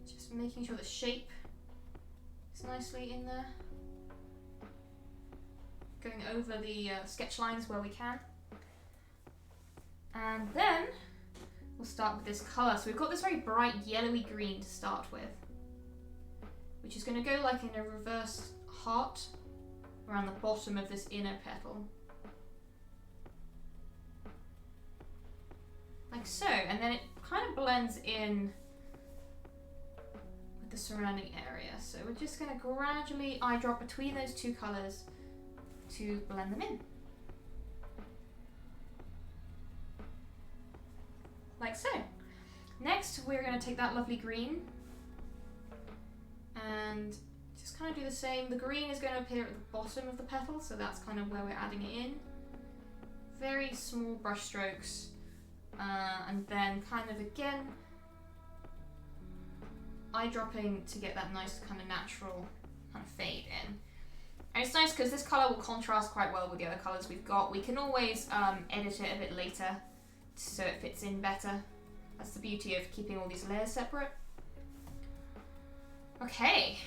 Just making sure the shape is nicely in there. Going over the sketch lines where we can. And then we'll start with this colour. So we've got this very bright yellowy green to start with, which is going to go like in a reverse heart around the bottom of this inner petal. Like so, and then it kind of blends in with the surrounding area. So we're just going to gradually eyedrop between those two colours to blend them in. Like so. Next, we're going to take that lovely green and just kind of do the same. The green is going to appear at the bottom of the petal, so that's kind of where we're adding it in. Very small brush strokes, and then kind of again eyedropping to get that nice kind of natural kind of fade in. And it's nice because this colour will contrast quite well with the other colours we've got. We can always edit it a bit later so it fits in better. That's the beauty of keeping all these layers separate. Okay,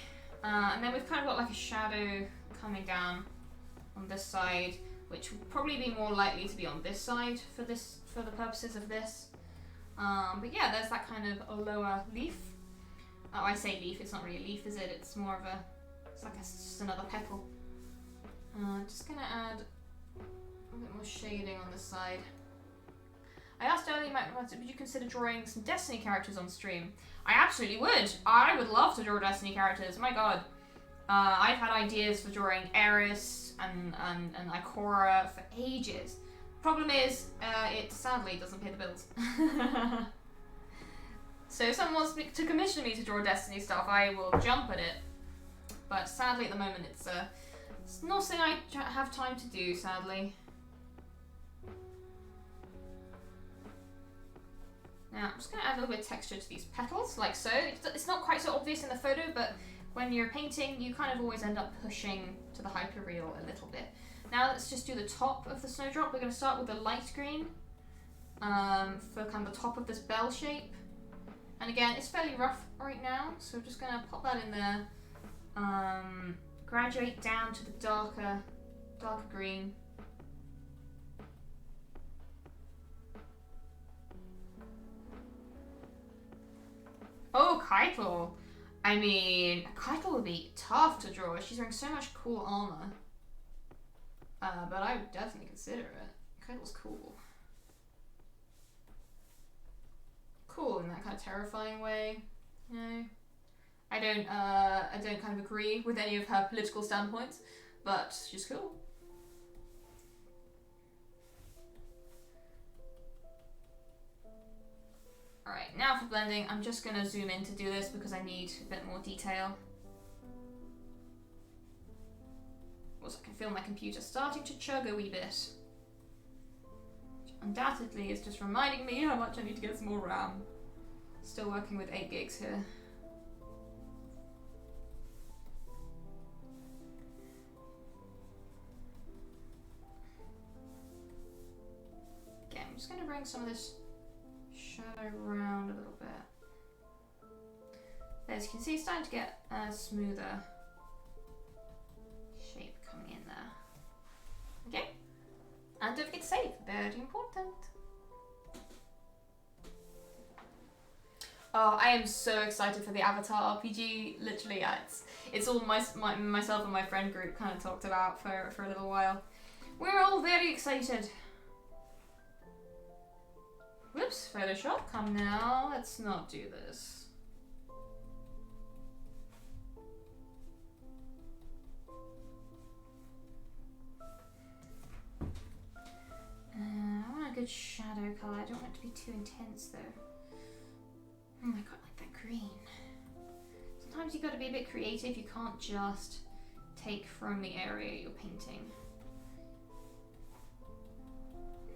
and then we've kind of got like a shadow coming down on this side, which will probably be more likely to be on this side for the purposes of this. But yeah, there's that kind of a lower leaf. Oh, I say leaf, it's not really a leaf, is it? It's more of a, it's like just another petal. Just gonna add a bit more shading on this side. I asked earlier, would you consider drawing some Destiny characters on stream? I absolutely would. I would love to draw Destiny characters. My god. I've had ideas for drawing Eris and Ikora for ages. Problem is, it sadly doesn't pay the bills. So if someone wants to commission me to draw Destiny stuff, I will jump at it. But sadly at the moment it's not something I have time to do, sadly. Now, I'm just going to add a little bit of texture to these petals, like so. It's not quite so obvious in the photo, but when you're painting, you kind of always end up pushing to the hyperreal a little bit. Now let's just do the top of the Snowdrop. We're going to start with the light green for kind of the top of this bell shape. And again, it's fairly rough right now, so I'm just going to pop that in there. Graduate down to the darker green. Oh, Keitel. I mean, Keitel would be tough to draw. She's wearing so much cool armor. But I would definitely consider it. Keitel's cool. Cool in that kind of terrifying way, you know. I don't kind of agree with any of her political standpoints, but she's cool. Alright, now for blending, I'm just going to zoom in to do this because I need a bit more detail. Also, I can feel my computer starting to chug a wee bit. Which undoubtedly is just reminding me how much I need to get some more RAM. Still working with 8 gigs here. Okay, I'm just going to bring some of this shadow around a little bit. As you can see, it's starting to get a smoother shape coming in there. Okay, and don't forget to save, very important. Oh, I am so excited for the Avatar RPG. Literally, yeah, it's all myself and my friend group kind of talked about for a little while. We're all very excited. Whoops, Photoshop, come now. Let's not do this. I want a good shadow colour. I don't want it to be too intense though. I quite like that green. Sometimes you've got to be a bit creative. You can't just take from the area you're painting.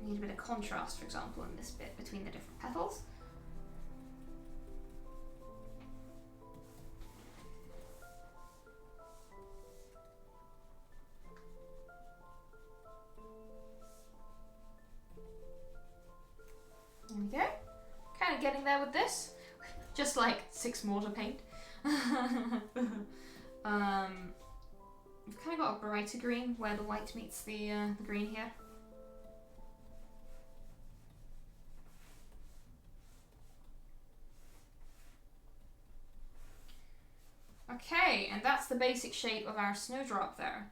You need a bit of contrast, for example, in this bit between the different petals. There we go. Kind of getting there with this. Just like 6 more to paint. We've kind of got a brighter green where the white meets the green here. Okay, and that's the basic shape of our Snowdrop there.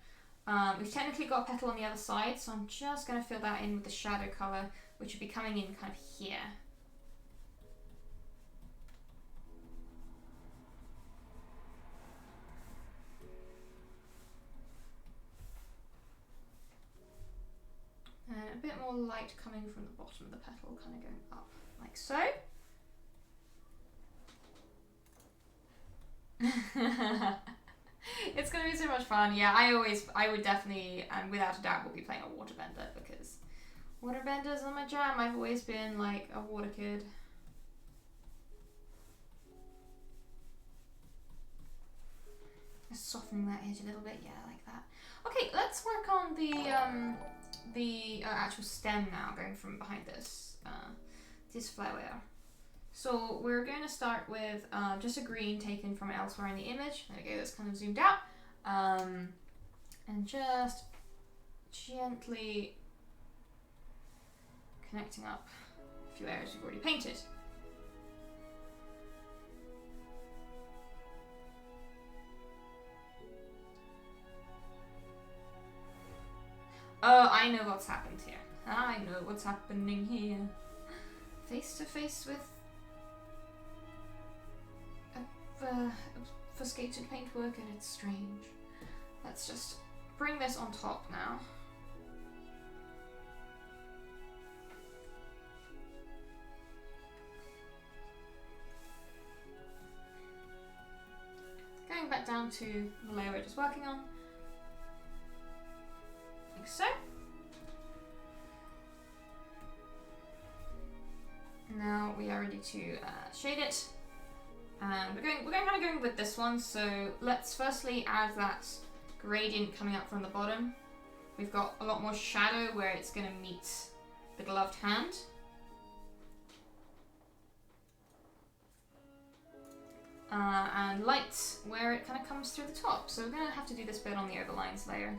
We've technically got a petal on the other side, so I'm just going to fill that in with the shadow colour, which will be coming in kind of here. And a bit more light coming from the bottom of the petal, kind of going up, like so. It's gonna be so much fun. Yeah, I would definitely, and without a doubt, will be playing a waterbender because waterbenders are my jam. I've always been like a water kid. Just softening that edge a little bit, yeah, like that. Okay, let's work on the actual stem now, going from behind this flower. So we're going to start with just a green taken from elsewhere in the image. There we go, that's kind of zoomed out. And just gently connecting up a few areas we've already painted. Oh, I know what's happened here. I know what's happening here. Face to face with a obfuscated paintwork, and it's strange. Let's just bring this on top now. Going back down to the layer we're just working on. Like so. Now we are ready to shade it. And we're kind of going with this one, so let's firstly add that gradient coming up from the bottom. We've got a lot more shadow where it's going to meet the gloved hand. And light where it kind of comes through the top. So we're going to have to do this bit on the overlines layer.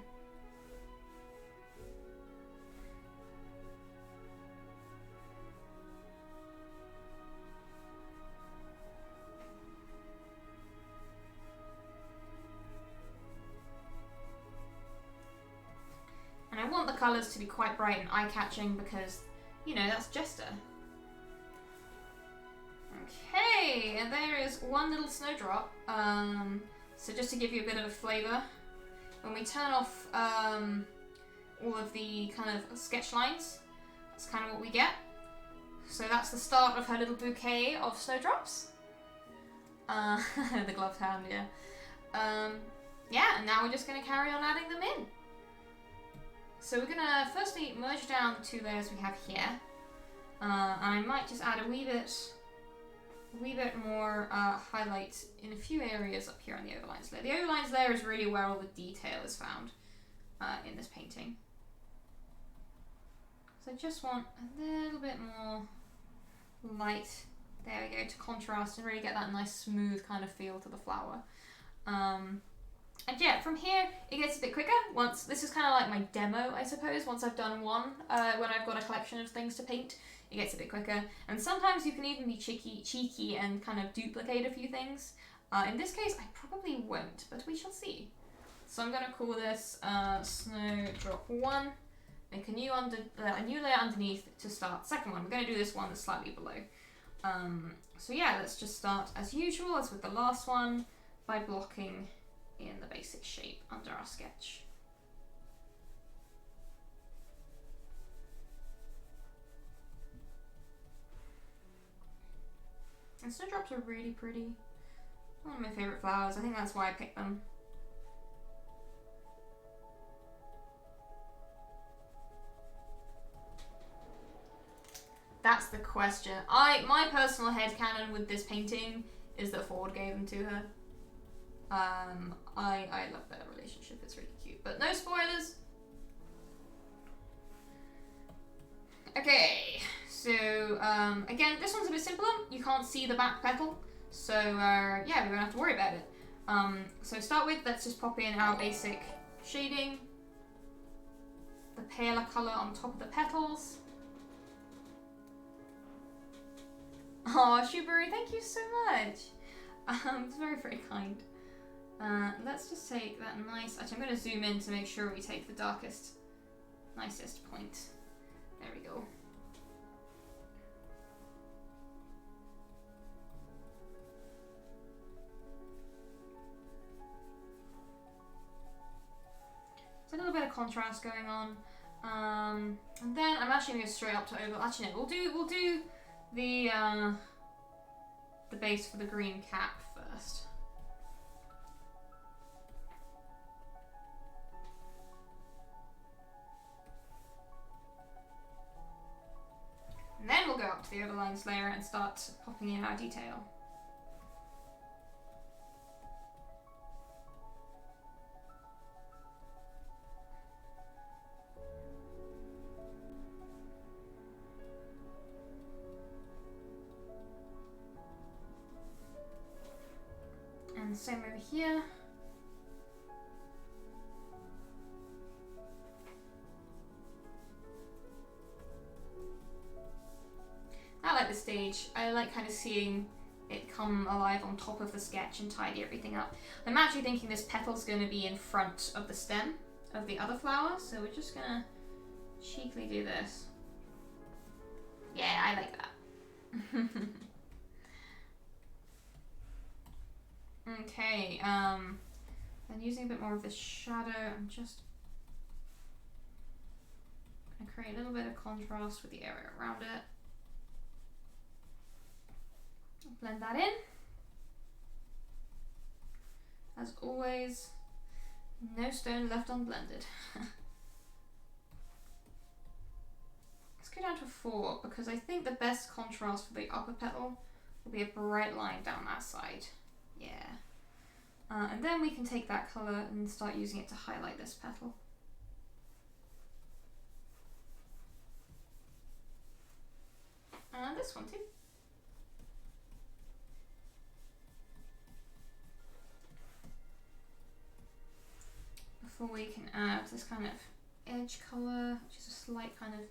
And I want the colours to be quite bright and eye-catching because, you know, that's Jester. Okay, and there is one little snowdrop. So just to give you a bit of a flavour, when we turn off all of the kind of sketch lines, that's kind of what we get. So that's the start of her little bouquet of snowdrops. The gloved hand, yeah. Yeah, and now we're just going to carry on adding them in. So we're going to firstly merge down the two layers we have here. And I might just add a wee bit more highlight in a few areas up here on the overlines layer. The overlines layer is really where all the detail is found in this painting. So I just want a little bit more light, there we go, to contrast and really get that nice smooth kind of feel to the flower. And yeah, from here it gets a bit quicker. Once this is kind of like my demo, I suppose. Once I've done one, when I've got a collection of things to paint, it gets a bit quicker. And sometimes you can even be cheeky and kind of duplicate a few things. In this case, I probably won't, but we shall see. So I'm going to call this Snowdrop 1. Make a new layer underneath to start the second one. We're going to do this one that's slightly below. So yeah, let's just start as usual, as with the last one, by blocking in the basic shape under our sketch. And snowdrops are really pretty. One of my favourite flowers. I think that's why I picked them. That's the question. My personal headcanon with this painting is that Ford gave them to her. I love their relationship, it's really cute. But no spoilers! Okay, so again, this one's a bit simpler. You can't see the back petal, so yeah, we won't have to worry about it. So to start with, let's just pop in our basic shading. The paler colour on top of the petals. Oh, Shuburi, thank you so much! It's very, very kind. Let's just take that nice... Actually, I'm going to zoom in to make sure we take the darkest, nicest point. There we go. There's a little bit of contrast going on. And then I'm actually going to go straight up to over... Actually, no, we'll do the base for the green cap first. And then we'll go up to the overlines layer and start popping in our detail. And same over here. I like the stage. I like kind of seeing it come alive on top of the sketch and tidy everything up. I'm actually thinking this petal's going to be in front of the stem, of the other flower, so we're just gonna cheekily do this. Yeah, I like that. Okay, and using a bit more of this shadow, I'm just gonna create a little bit of contrast with the area around it. Blend that in. As always, no stone left unblended. Let's go down to 4 because I think the best contrast for the upper petal will be a bright line down that side. Yeah. And then we can take that colour and start using it to highlight this petal. And this one too. Before we can add this kind of edge colour, which is a slight kind of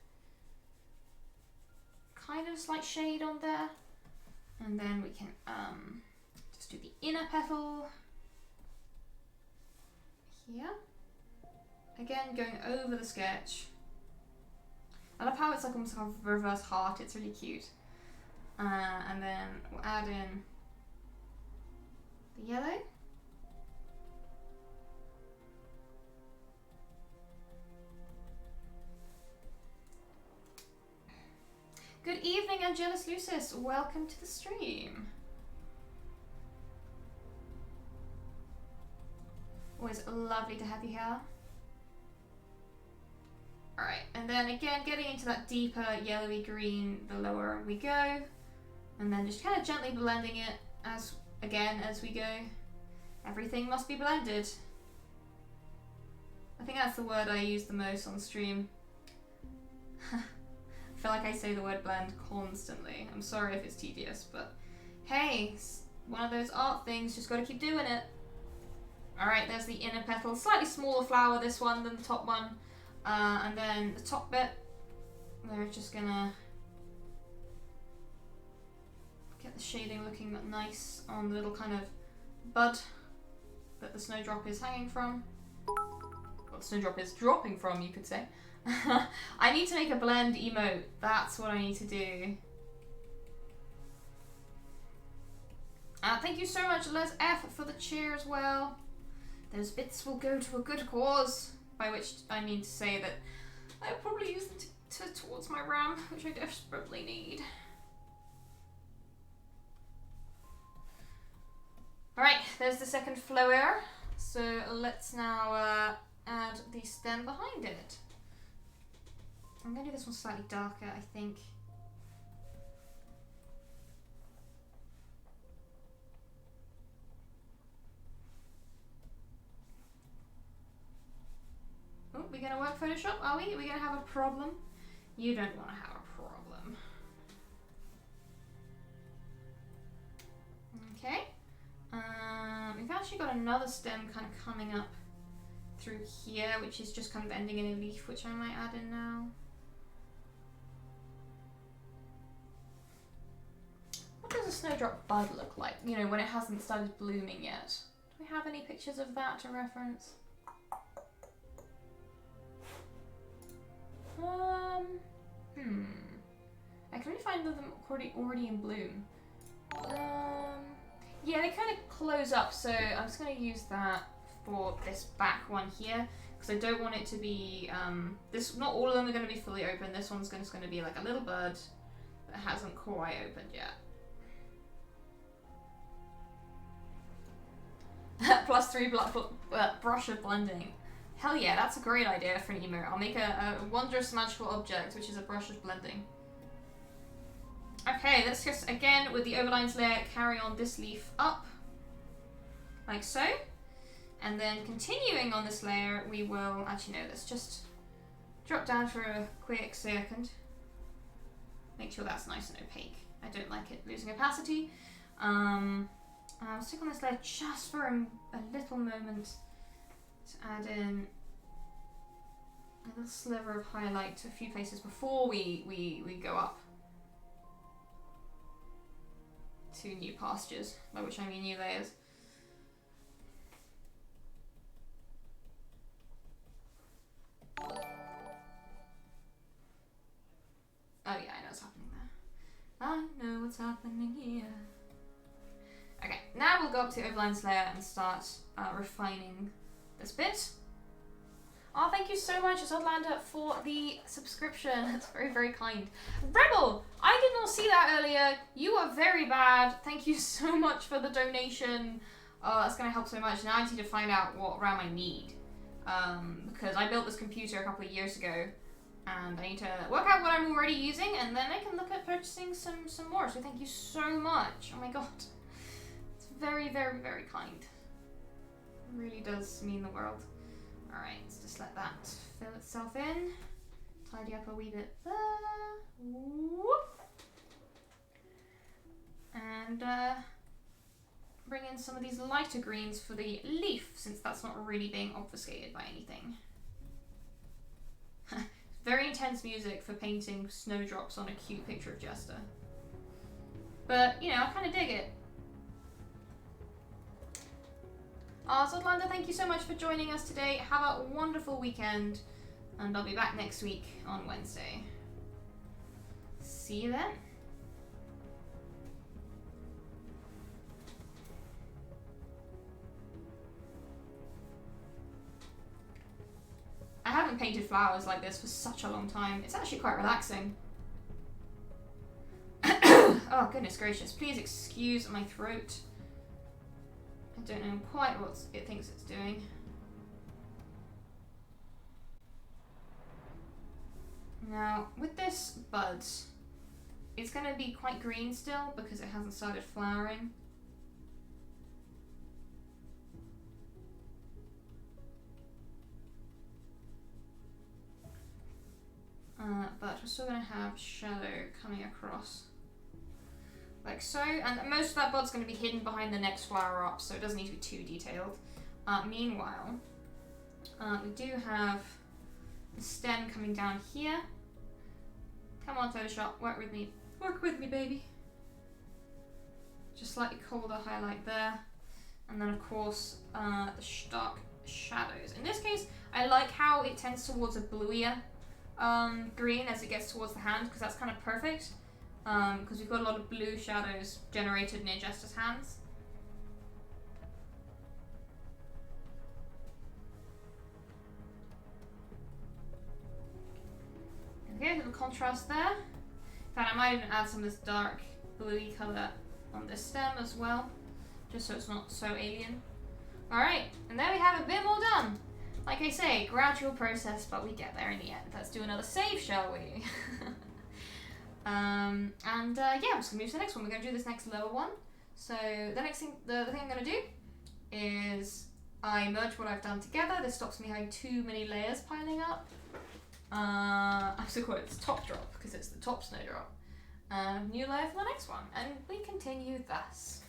slight shade on there. And then we can just do the inner petal here. Again, going over the sketch. I love how it's like almost like a reverse heart, it's really cute. And then we'll add in the yellow. Good evening, Angelus Lucis. Welcome to the stream. Always lovely to have you here. Alright, and then again, getting into that deeper yellowy green, the lower we go. And then just kind of gently blending it as we go. Everything must be blended. I think that's the word I use the most on stream. I feel like I say the word blend constantly. I'm sorry if it's tedious, but hey, it's one of those art things, just gotta keep doing it. Alright, there's the inner petal. Slightly smaller flower, this one, than the top one. And then the top bit, we're just gonna get the shading looking nice on the little kind of bud that the snowdrop is hanging from. Well, the snowdrop is dropping from, you could say. I need to make a blend emote. That's what I need to do. Thank you so much, Les F, for the cheer as well. Those bits will go to a good cause. By which I mean to say that I'll probably use them towards my RAM, which I desperately need. Alright, there's the second flower. So let's now add the stem behind it. I'm going to do this one slightly darker, I think. Oh, we're going to work Photoshop, are we? Are we going to have a problem? You don't want to have a problem. Okay. We've actually got another stem kind of coming up through here, which is just kind of ending in a leaf, which I might add in now. What does a snowdrop bud look like, you know, when it hasn't started blooming yet? Do we have any pictures of that to reference? I can only find them already in bloom. Yeah, they kind of close up, so I'm just going to use that for this back one here, because I don't want it to be, not all of them are going to be fully open. This one's just going to be like a little bud that hasn't quite opened yet. +3 brush of blending. Hell yeah, that's a great idea for an emote. I'll make a wondrous magical object, which is a brush of blending. Okay, let's just, again, with the overlines layer, carry on this leaf up, like so. And then continuing on this layer, we will, actually no, let's just drop down for a quick second. Make sure that's nice and opaque. I don't like it losing opacity. I'll stick on this layer just for a little moment to add in a little sliver of highlight to a few places before we go up to new pastures, by which I mean new layers. what's happening here. Okay, now we'll go up to Overland's lair and start refining this bit. Oh, thank you so much, Zodlander, for the subscription. That's very, very kind. Rebel, I did not see that earlier. You are very bad. Thank you so much for the donation. That's going to help so much. Now I need to find out what RAM I need. Because I built this computer a couple of years ago. And I need to work out what I'm already using. And then I can look at purchasing some more. So thank you so much. Oh my god. It's very, very, very kind. It really does mean the world. Alright, let's just let that fill itself in. Tidy up a wee bit there. Whoop. And bring in some of these lighter greens for the leaf, since that's not really being obfuscated by anything. Very intense music for painting snowdrops on a cute picture of Jester. But, you know, I kind of dig it. Zodlander, thank you so much for joining us today. Have a wonderful weekend, and I'll be back next week on Wednesday. See you then. I haven't painted flowers like this for such a long time. It's actually quite relaxing. Oh, goodness gracious. Please excuse my throat. I don't know quite what it thinks it's doing. Now, with this bud, it's going to be quite green still because it hasn't started flowering. But we're still going to have shadow coming across. Like so, and most of that bud's going to be hidden behind the next flower up, so it doesn't need to be too detailed. Meanwhile, we do have the stem coming down here. Come on, Photoshop, work with me. Work with me, baby. Just slightly colder highlight there. And then, of course, the dark shadows. In this case, I like how it tends towards a bluier green as it gets towards the hand, because that's kind of perfect. Because we've got a lot of blue shadows generated near Jester's hands. Okay, a little contrast there. In fact, I might even add some of this dark bluey colour on this stem as well, just so it's not so alien. Alright, and there we have a bit more done. Like I say, gradual process, but we get there in the end. Let's do another save, shall we? Yeah, I'm just gonna move to the next one. We're gonna do this next lower one. So the next thing, the thing I'm gonna do is I merge what I've done together. This stops me having too many layers piling up. I'm still calling it top drop because it's the top snowdrop. New layer for the next one, and we continue thus.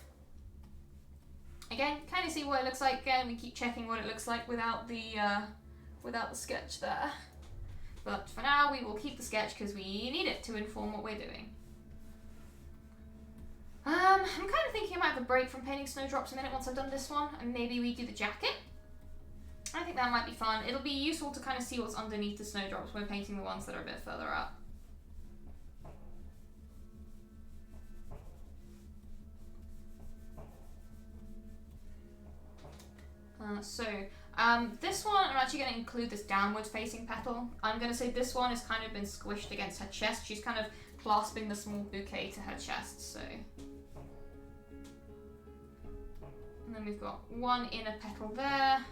Again, kind of see what it looks like. Again, we keep checking what it looks like without the sketch there. But for now, we will keep the sketch because we need it to inform what we're doing. I'm kind of thinking I might have a break from painting snowdrops a minute once I've done this one, and maybe we do the jacket. I think that might be fun. It'll be useful to kind of see what's underneath the snowdrops when painting the ones that are a bit further up. This one, I'm actually going to include this downward facing petal. I'm going to say this one has kind of been squished against her chest. She's kind of clasping the small bouquet to her chest, so. And then we've got one inner petal there,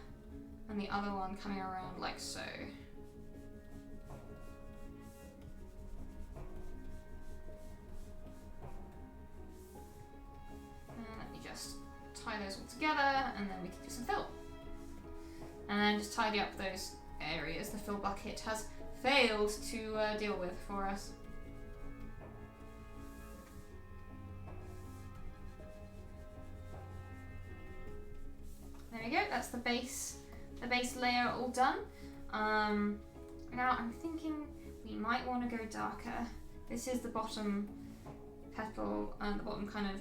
and the other one coming around like so. And let me just tie those all together, and then we can do some fill. And then just tidy up those areas the fill bucket has failed to deal with for us. There we go, that's the base layer all done. Now I'm thinking we might want to go darker. This is the bottom petal and the bottom kind of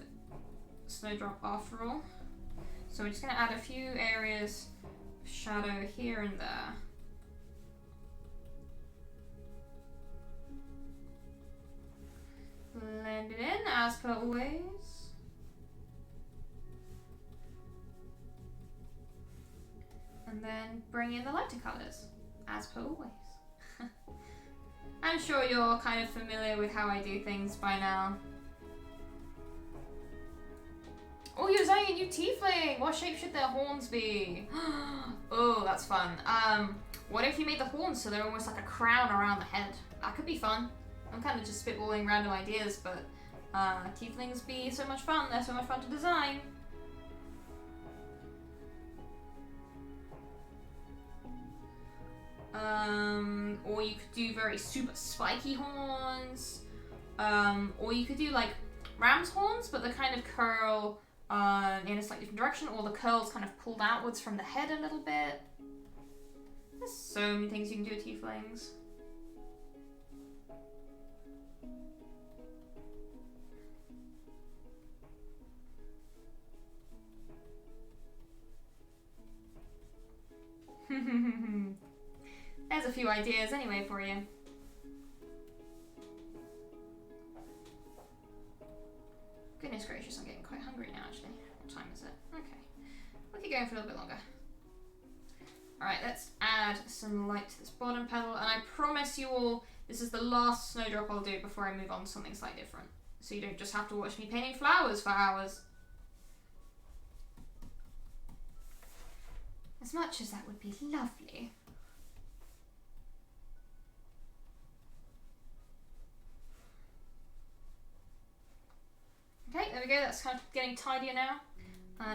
snowdrop after all. So we're just going to add a few areas of shadow here and there. blend it in as per always. And then bring in the lighter colours as per always. I'm sure you're kind of familiar with how I do things by now. Oh, you're designing a new tiefling! What shape should their horns be? Oh, that's fun. What if you made the horns so they're almost like a crown around the head? That could be fun. I'm kind of just spitballing random ideas, but tieflings be so much fun. They're so much fun to design. Or you could do very super spiky horns. Or you could do like ram's horns, but they kind of curl in a slightly different direction, or the curls kind of pulled outwards from the head a little bit. There's so many things you can do with tieflings. There's a few ideas anyway for you. Goodness gracious, I'm getting quite hungry now actually. What time is it? Okay. We'll keep going for a little bit longer. Alright, let's add some light to this bottom petal, and I promise you all, this is the last Snowdrop I'll do before I move on to something slightly different. So you don't just have to watch me painting flowers for hours. As much as that would be lovely. Okay, there we go, that's kind of getting tidier now.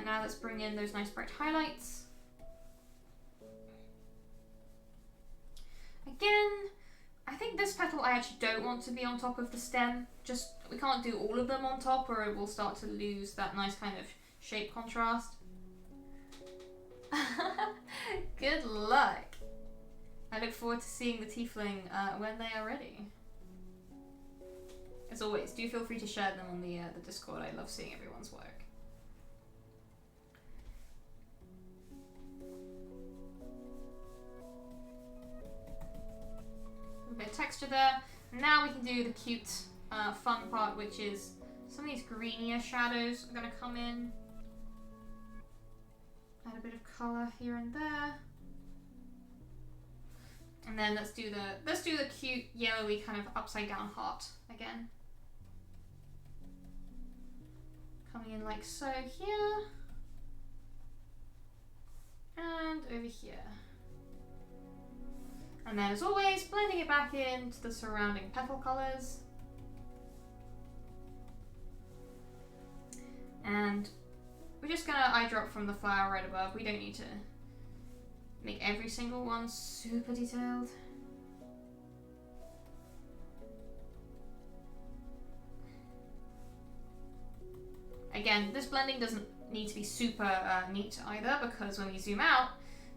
Now let's bring in those nice bright highlights. Again, I think this petal I actually don't want to be on top of the stem. Just, we can't do all of them on top or it will start to lose that nice kind of shape contrast. Good luck! I look forward to seeing the tiefling when they are ready. As always, do feel free to share them on the Discord. I love seeing everyone's work. A bit of texture there. Now we can do the cute, fun part, which is some of these greenier shadows are going to come in. Add a bit of colour here and there. And then let's do the cute yellowy kind of upside down heart again. Coming in like so here. And over here. And then as always, blending it back into the surrounding petal colours. And we're just gonna eye drop from the flower right above. We don't need to make every single one super detailed. Again, this blending doesn't need to be super neat either, because when we zoom out,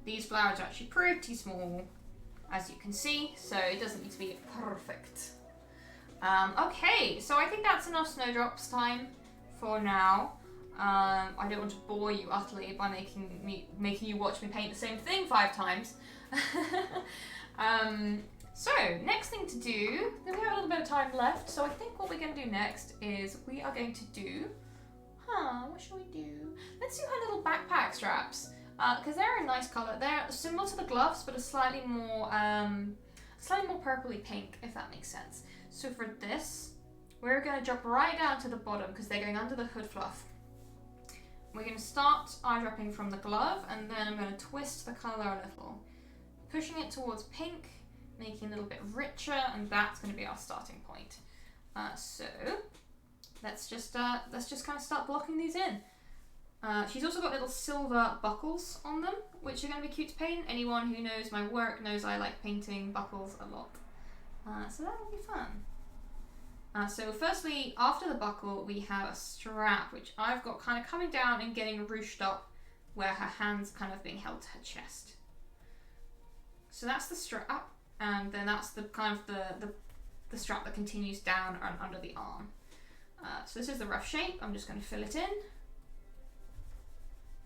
these flowers are actually pretty small, as you can see, so it doesn't need to be perfect. Okay, so I think that's enough Snowdrops time for now. I don't want to bore you utterly by making you watch me paint the same thing 5 times. So, next thing to do, then we have a little bit of time left, so I think what we're going to do next is we are going to do, what shall we do? Let's do her little backpack straps, because they're a nice colour. They're similar to the gloves, but a slightly more purpley pink, if that makes sense. So for this, we're going to drop right down to the bottom, because they're going under the hood fluff. We're going to start eyedropping from the glove, and then I'm going to twist the colour a little, pushing it towards pink, making it a little bit richer, and that's going to be our starting point. So let's just kind of start blocking these in. She's also got little silver buckles on them, which are going to be cute to paint. Anyone who knows my work knows I like painting buckles a lot. So that will be fun. So firstly, after the buckle, we have a strap, which I've got kind of coming down and getting ruched up where her hand's kind of being held to her chest. So that's the strap, and then that's the kind of the strap that continues down and under the arm. So this is the rough shape. I'm just going to fill it in.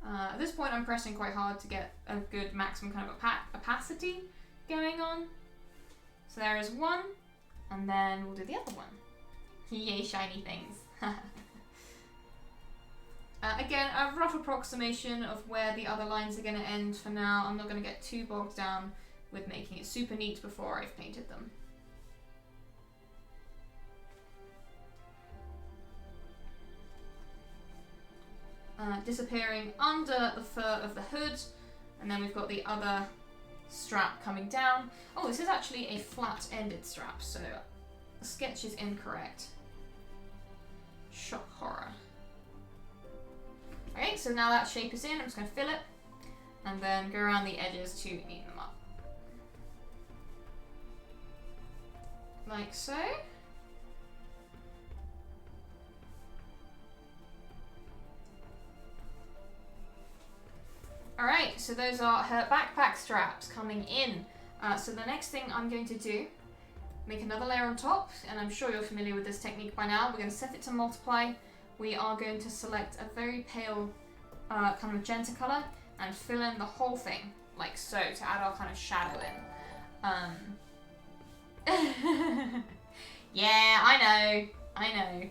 At this point, I'm pressing quite hard to get a good maximum kind of opacity going on. So there is one, and then we'll do the other one. Yay, shiny things. Again, a rough approximation of where the other lines are going to end for now. I'm not going to get too bogged down with making it super neat before I've painted them. Disappearing under the fur of the hood, and then we've got the other strap coming down. Oh, this is actually a flat-ended strap, so the sketch is incorrect. Shock horror. Okay, so now that shape is in, I'm just going to fill it, and then go around the edges to neaten them up. Like so. Alright, so those are her backpack straps coming in. So the next thing I'm going to do, make another layer on top, and I'm sure you're familiar with this technique by now. We're going to set it to multiply. We are going to select a very pale kind of magenta colour and fill in the whole thing, like so, to add our kind of shadow in. Yeah, I know.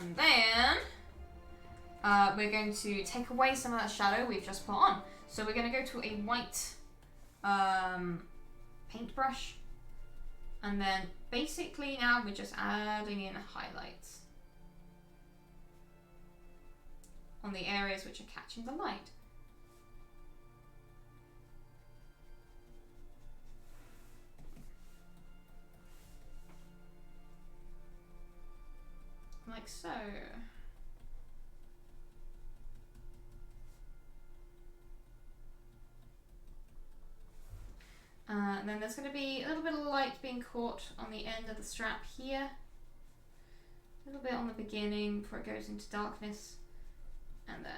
And then we're going to take away some of that shadow we've just put on. So we're going to go to a white paintbrush, and then basically now we're just adding in highlights on the areas which are catching the light. Like so. And then there's going to be a little bit of light being caught on the end of the strap here. A little bit on the beginning before it goes into darkness. And then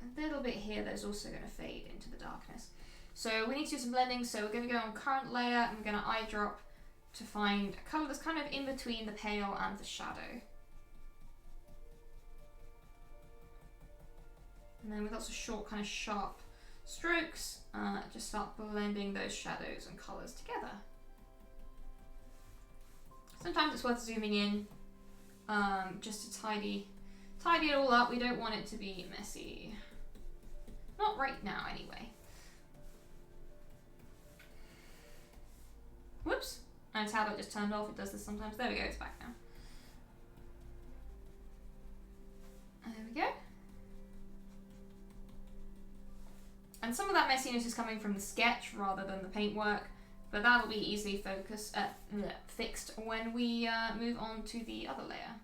a little bit here that's also going to fade into the darkness. So we need to do some blending, so we're going to go on current layer and we're going to eye drop to find a colour that's kind of in between the pale and the shadow. And then with lots of short, kind of sharp strokes, just start blending those shadows and colours together. Sometimes it's worth zooming in, just to tidy it all up. We don't want it to be messy. Not right now, anyway. Whoops! My tablet just turned off. It does this sometimes. There we go. It's back now. There we go. And some of that messiness is coming from the sketch rather than the paintwork, but that'll be easily fixed when we move on to the other layer.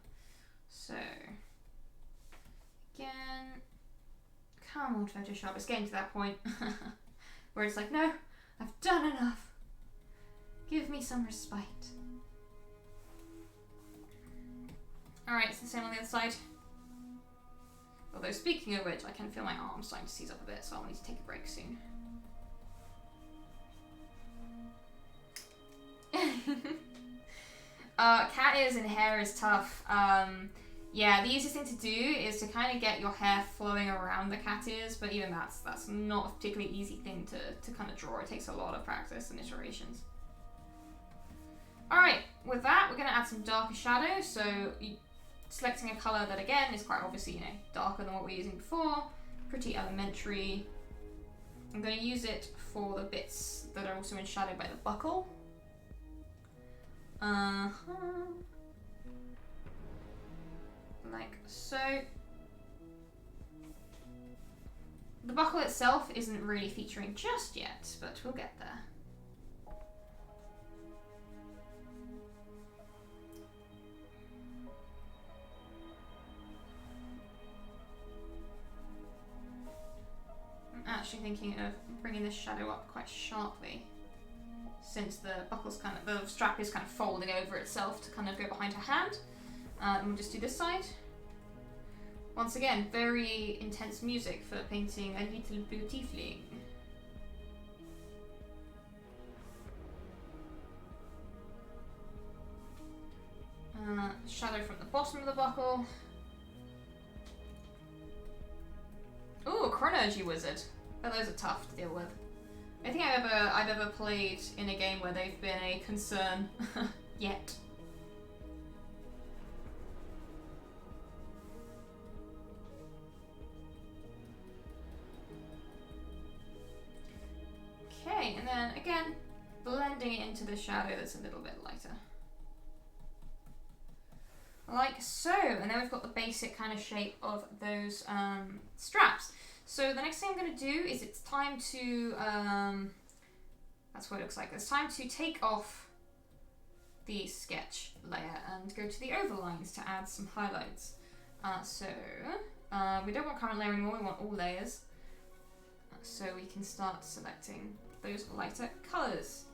So, again, come on Photoshop, it's getting to that point where it's like, no, I've done enough. Give me some respite. Alright, it's the same on the other side. Although, speaking of which, I can feel my arms starting to seize up a bit, so I'll need to take a break soon. Cat ears and hair is tough. Yeah, the easiest thing to do is to kind of get your hair flowing around the cat ears, but even that's not a particularly easy thing to kind of draw. It takes a lot of practice and iterations. Alright, with that, we're going to add some darker shadow, so selecting a colour that, again, is quite obviously, darker than what we were using before. Pretty elementary. I'm going to use it for the bits that are also in shadow by the buckle. Like so. The buckle itself isn't really featuring just yet, but we'll get there. I'm actually thinking of bringing this shadow up quite sharply, since the buckle's the strap is kind of folding over itself to kind of go behind her hand. And we'll just do this side. Once again, very intense music for painting a little blue tiefling. Shadow from the bottom of the buckle. Ooh, a Chronergy Wizard. But those are tough to deal with. I think I've ever played in a game where they've been a concern yet. Okay, and then again, blending it into the shadow that's a little bit lighter. Like so, and then we've got the basic kind of shape of those straps. So the next thing I'm going to do is it's time to, that's what it looks like, it's time to take off the sketch layer and go to the overlines to add some highlights. We don't want current layer anymore, we want all layers. So we can start selecting those lighter colours.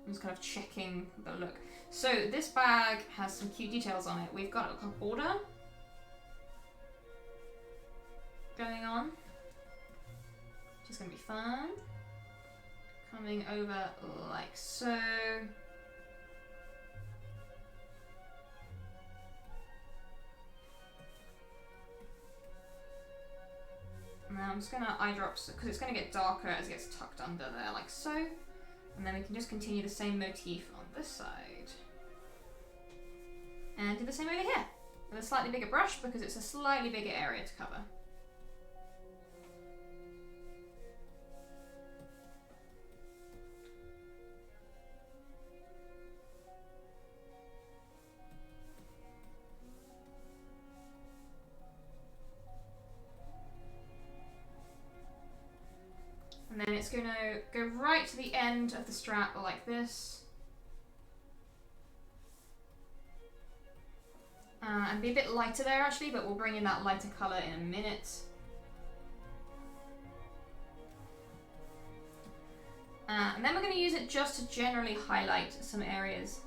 I'm just kind of checking the look. So this bag has some cute details on it. We've got a border going on, which is going to be fun. Coming over like so. Now I'm just going to eyedrops, because it's going to get darker as it gets tucked under there, like so. And then we can just continue the same motif on this side. And do the same over here, with a slightly bigger brush, because it's a slightly bigger area to cover. And then it's going to go right to the end of the strap like this. And be a bit lighter there actually, but we'll bring in that lighter colour in a minute. And then we're going to use it just to generally highlight some areas.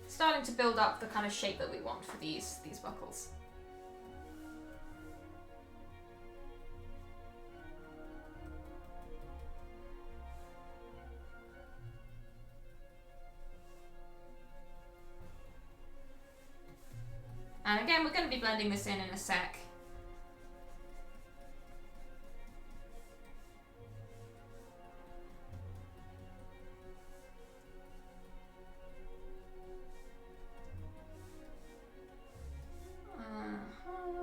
Starting to build up the kind of shape that we want for these buckles. And again, we're going to be blending this in a sec.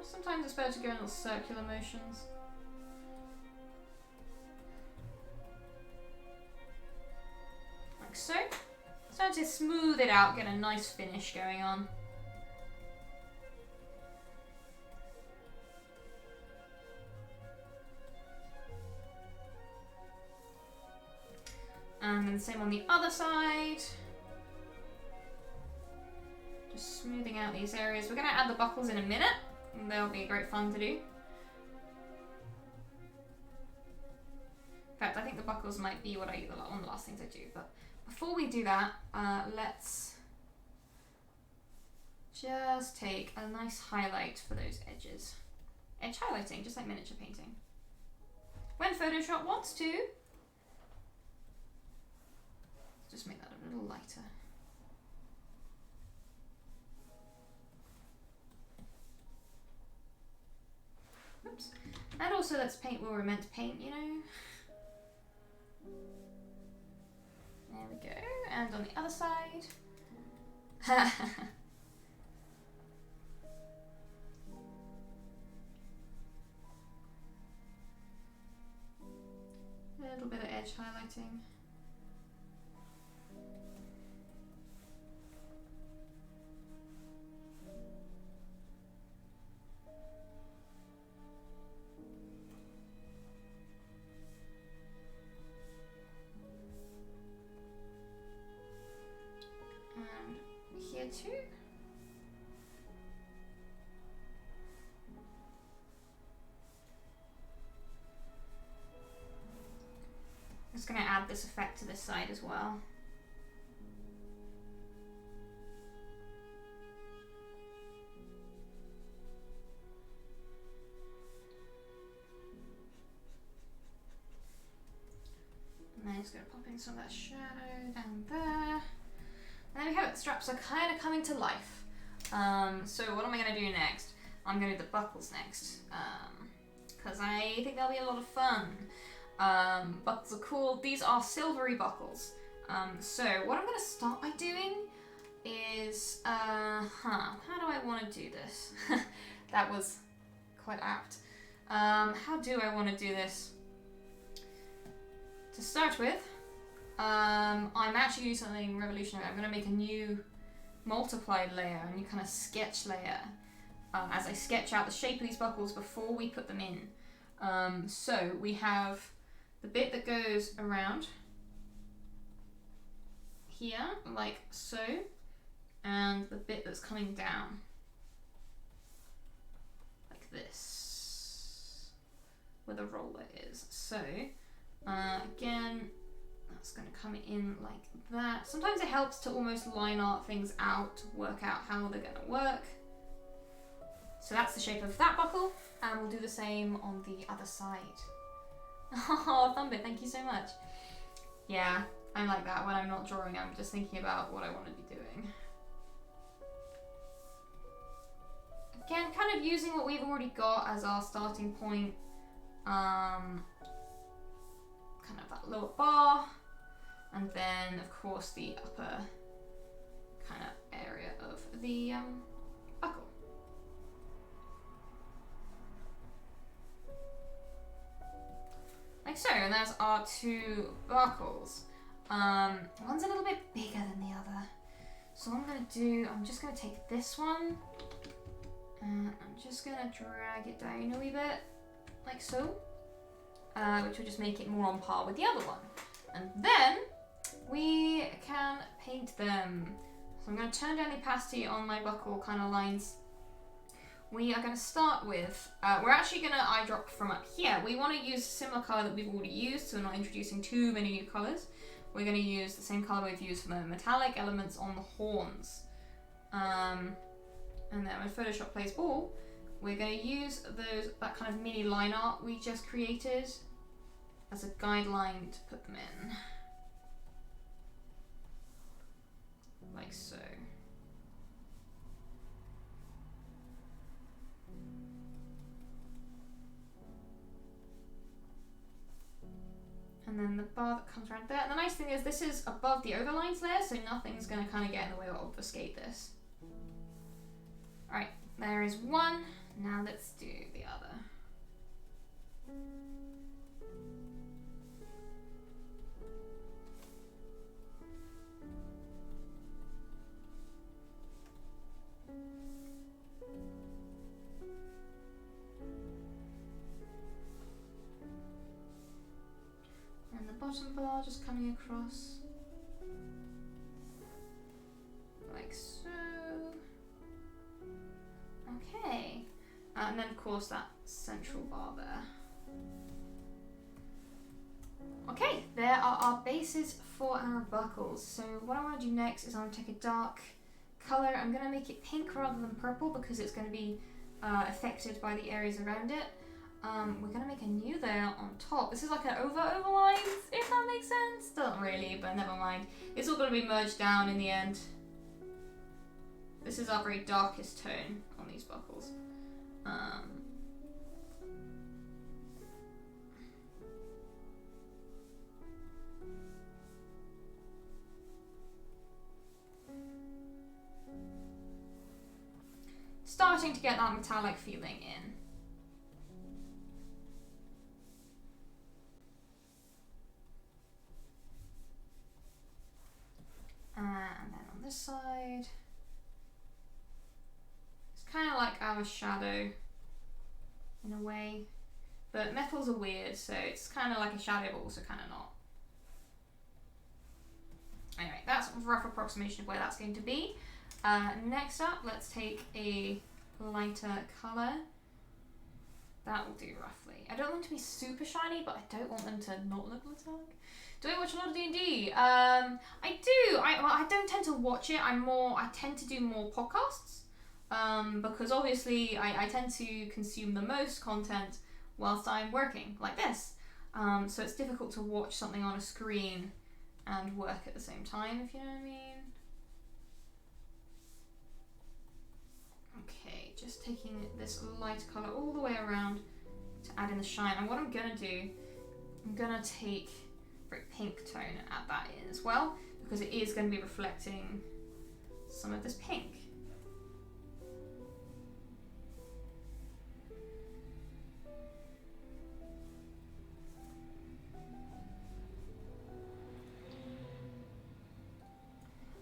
Sometimes it's better to go in little circular motions. Like so. Start to smooth it out, get a nice finish going on. And then the same on the other side. Just smoothing out these areas. We're going to add the buckles in a minute, and they'll be great fun to do. In fact, I think the buckles might be one of the last things I do. But before we do that, let's just take a nice highlight for those edges. Edge highlighting, just like miniature painting. When Photoshop wants to. Just make that a little lighter. Oops. And also let's paint where we're meant to paint, you know. There we go. And on the other side. A little bit of edge highlighting. Here too. I'm just going to add this effect to this side as well. And then just going to pop in some of that shadow down there. And there we have it, the straps are kind of coming to life. So what am I going to do next? I'm going to do the buckles next, because I think they'll be a lot of fun. Buckles are cool. These are silvery buckles. So what I'm going to start by doing is, how do I want to do this? That was quite apt. How do I want to do this? To start with, I'm actually doing something revolutionary. I'm going to make a new multiplied layer, a new kind of sketch layer, as I sketch out the shape of these buckles before we put them in. So we have the bit that goes around here, like so, and the bit that's coming down, like this, where the roller is. So, again, that's going to come in like that. Sometimes it helps to almost line art things out to work out how they're going to work. So that's the shape of that buckle, and we'll do the same on the other side. Oh, Thumbit, thank you so much. Yeah, I like that. When I'm not drawing, I'm just thinking about what I want to be doing. Again, kind of using what we've already got as our starting point. Kind of that lower bar, and then of course the upper kind of area of the buckle. Like so, and there's our two buckles. One's a little bit bigger than the other. So what I'm going to do, I'm just going to take this one, and I'm just going to drag it down a wee bit, like so, which will just make it more on par with the other one. And then we can paint them. So I'm going to turn down the opacity on my buckle kind of lines. We are going to start with, we're actually going to eyedrop from up here. We want to use a similar colour that we've already used, so we're not introducing too many new colours. We're going to use the same colour we've used for the metallic elements on the horns. And then when Photoshop plays ball, we're going to use that kind of mini line art we just created as a guideline to put them in. Like so. And then the bar that comes around there. And the nice thing is this is above the overlines layer, so nothing's going to kind of get in the way or obfuscate this. Alright, there is one. Now let's do the other. And the bottom bar just coming across like so. Okay, and then of course that central bar there. Okay, there are our bases for our buckles. So what I want to do next is I want to take a dark colour. I'm going to make it pink rather than purple because it's going to be affected by the areas around it. We're going to make a new layer on top. This is like an overline, if that makes sense. Doesn't really, but never mind. It's all going to be merged down in the end. This is our very darkest tone on these buckles. Starting to get that metallic feeling in. And then on this side, it's kind of like our shadow in a way, but metals are weird, so it's kind of like a shadow but also kind of not. Anyway, that's a rough approximation of where that's going to be. Next up, let's take a lighter colour. That will do roughly. I don't want them to be super shiny, but I don't want them to not look metallic. Do I watch a lot of D&D? I do. I don't tend to watch it. I tend to do more podcasts because obviously I tend to consume the most content whilst I'm working, like this. So it's difficult to watch something on a screen and work at the same time, if you know what I mean. Okay, just taking this light colour all the way around to add in the shine. And what I'm going to do, I'm going to take a very pink tone and add that in as well, because it is going to be reflecting some of this pink.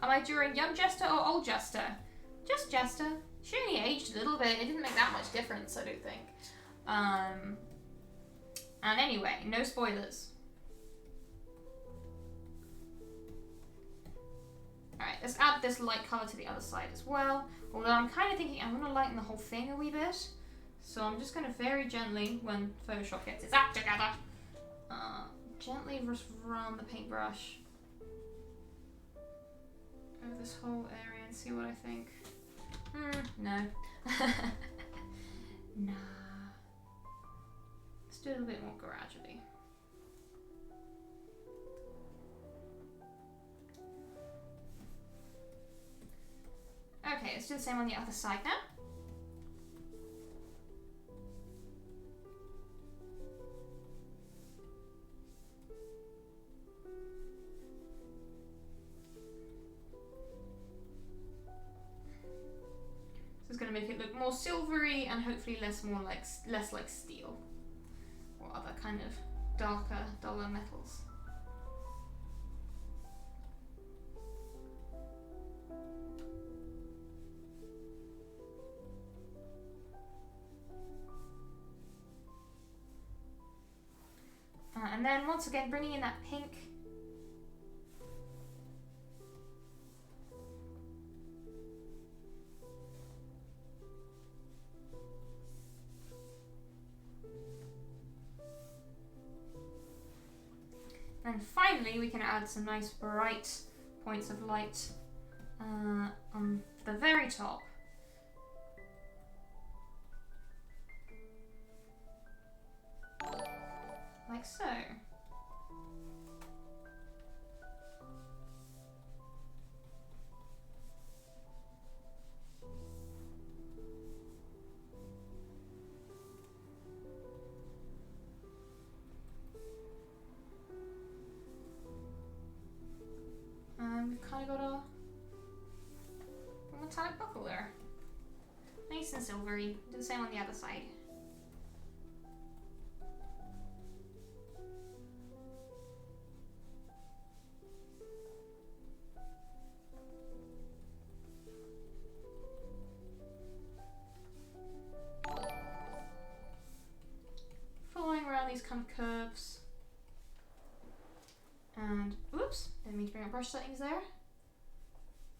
Am I drawing young Jester or old Jester? Just Jester. She only aged a little bit. It didn't make that much difference, I don't think. And anyway, no spoilers. Alright, let's add this light colour to the other side as well. Although I'm kind of thinking I'm going to lighten the whole thing a wee bit. So I'm just going to very gently, when Photoshop gets its act together, gently just run the paintbrush over this whole area and see what I think. No. Nah. Let's do it a little bit more gradually. Okay, let's do the same on the other side now. This is going to make it look more silvery and hopefully less like steel or other kind of darker, duller metals. And then once again bringing in that pink. And finally we can add some nice bright points of light on the very top. Like so. We've kind of got a metallic buckle there. Nice and silvery. Do the same on the other side. Following around these kind of curves. And, oops, didn't mean to bring up brush settings there.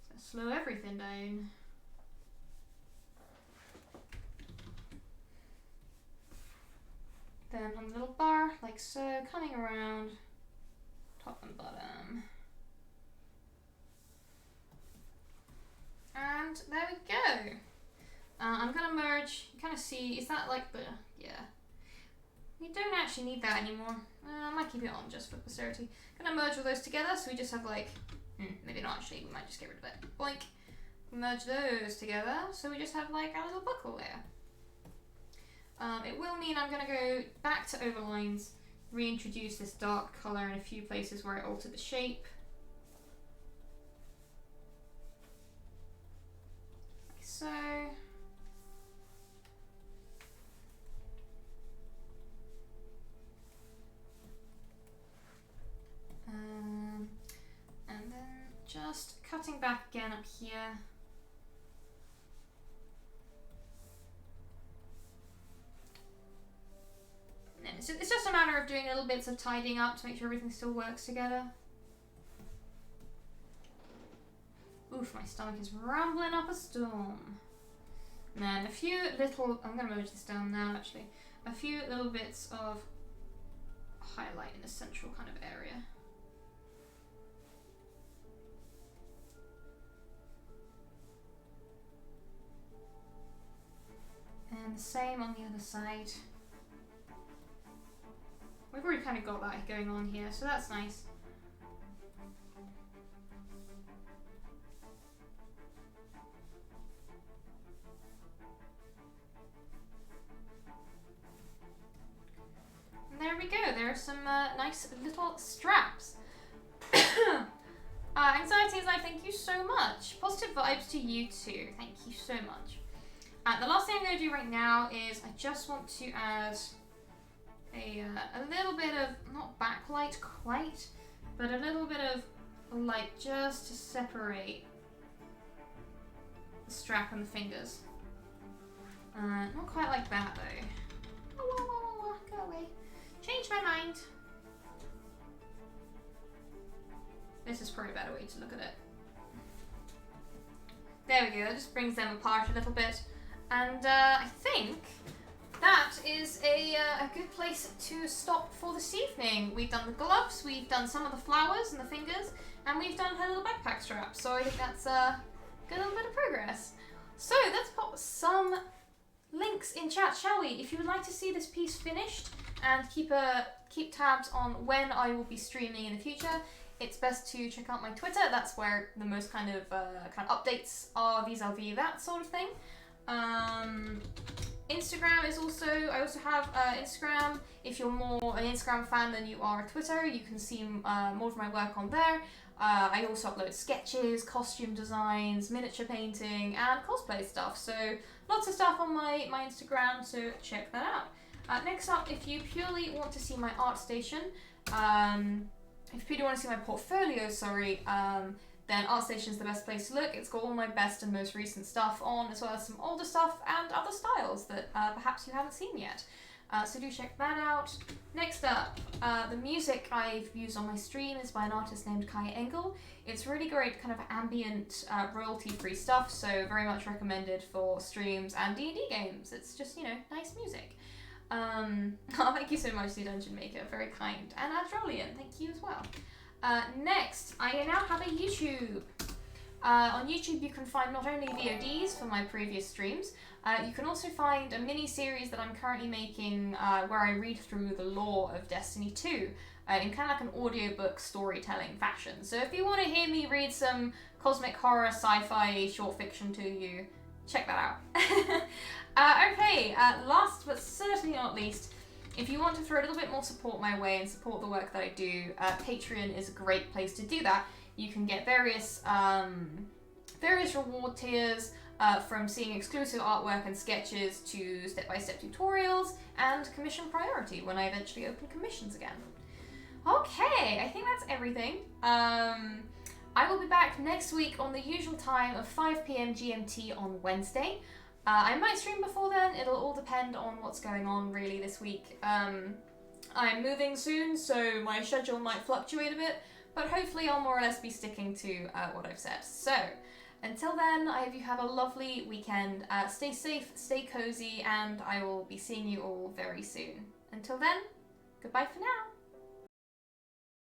So slow everything down. Then on the little bar, like so, coming around, top and bottom. And there we go. I'm gonna merge, you kind of see, is that like the, yeah. We don't actually need that anymore. I might keep it on just for posterity. Gonna merge all those together so we just have like, maybe not actually, we might just get rid of it. Boink. Merge those together so we just have like our little buckle there. It will mean I'm gonna go back to overlines, reintroduce this dark colour in a few places where I altered the shape. Like so. And then just cutting back again up here. And then it's just a matter of doing little bits of tidying up to make sure everything still works together. Oof, my stomach is rumbling up a storm. And then a few little, I'm going to merge this down now actually, a few little bits of highlight in the central kind of area. And the same on the other side. We've already kind of got that going on here, so that's nice. nice little straps. Anxiety is like, thank you so much. Positive vibes to you too. Thank you so much. The last thing I'm going to do right now is I just want to add a little bit of, not backlight quite, but a little bit of light just to separate the strap and the fingers. Not quite like that though. Go away. Change my mind. This is probably a better way to look at it. There we go, that just brings them apart a little bit. And I think that is a good place to stop for this evening. We've done the gloves, we've done some of the flowers and the fingers, and we've done her little backpack strap. So I think that's a good little bit of progress. So let's pop some links in chat, shall we? If you would like to see this piece finished and keep tabs on when I will be streaming in the future, it's best to check out my Twitter. That's where the most kind of updates are vis-a-vis that sort of thing. Instagram is also, I also have Instagram. If you're more an Instagram fan than you are a Twitter, you can see more of my work on there. I also upload sketches, costume designs, miniature painting, and cosplay stuff. So lots of stuff on my Instagram, so check that out. Next up, if you purely want to see my art station, if you do want to see my portfolio, then ArtStation is the best place to look. It's got all my best and most recent stuff on, as well as some older stuff and other styles that perhaps you haven't seen yet. So do check that out. Next up, the music I've used on my stream is by an artist named Kai Engel. It's really great kind of ambient, royalty-free stuff, so very much recommended for streams and D&D games. It's just, nice music. Thank you so much, the Dungeon Maker, very kind. And Adrolian, thank you as well. Next, I now have a YouTube. On YouTube you can find not only VODs for my previous streams, you can also find a mini-series that I'm currently making where I read through the lore of Destiny 2 in kind of like an audiobook storytelling fashion. So if you want to hear me read some cosmic horror sci-fi short fiction to you, check that out. Okay, last but certainly not least, if you want to throw a little bit more support my way and support the work that I do, Patreon is a great place to do that. You can get various reward tiers, from seeing exclusive artwork and sketches to step-by-step tutorials and commission priority when I eventually open commissions again. Okay, I think that's everything. I will be back next week on the usual time of 5 PM GMT on Wednesday. I might stream before then, it'll all depend on what's going on really this week. I'm moving soon, so my schedule might fluctuate a bit, but hopefully I'll more or less be sticking to what I've said. So, until then, I hope you have a lovely weekend. Stay safe, stay cozy, and I will be seeing you all very soon. Until then, goodbye for now.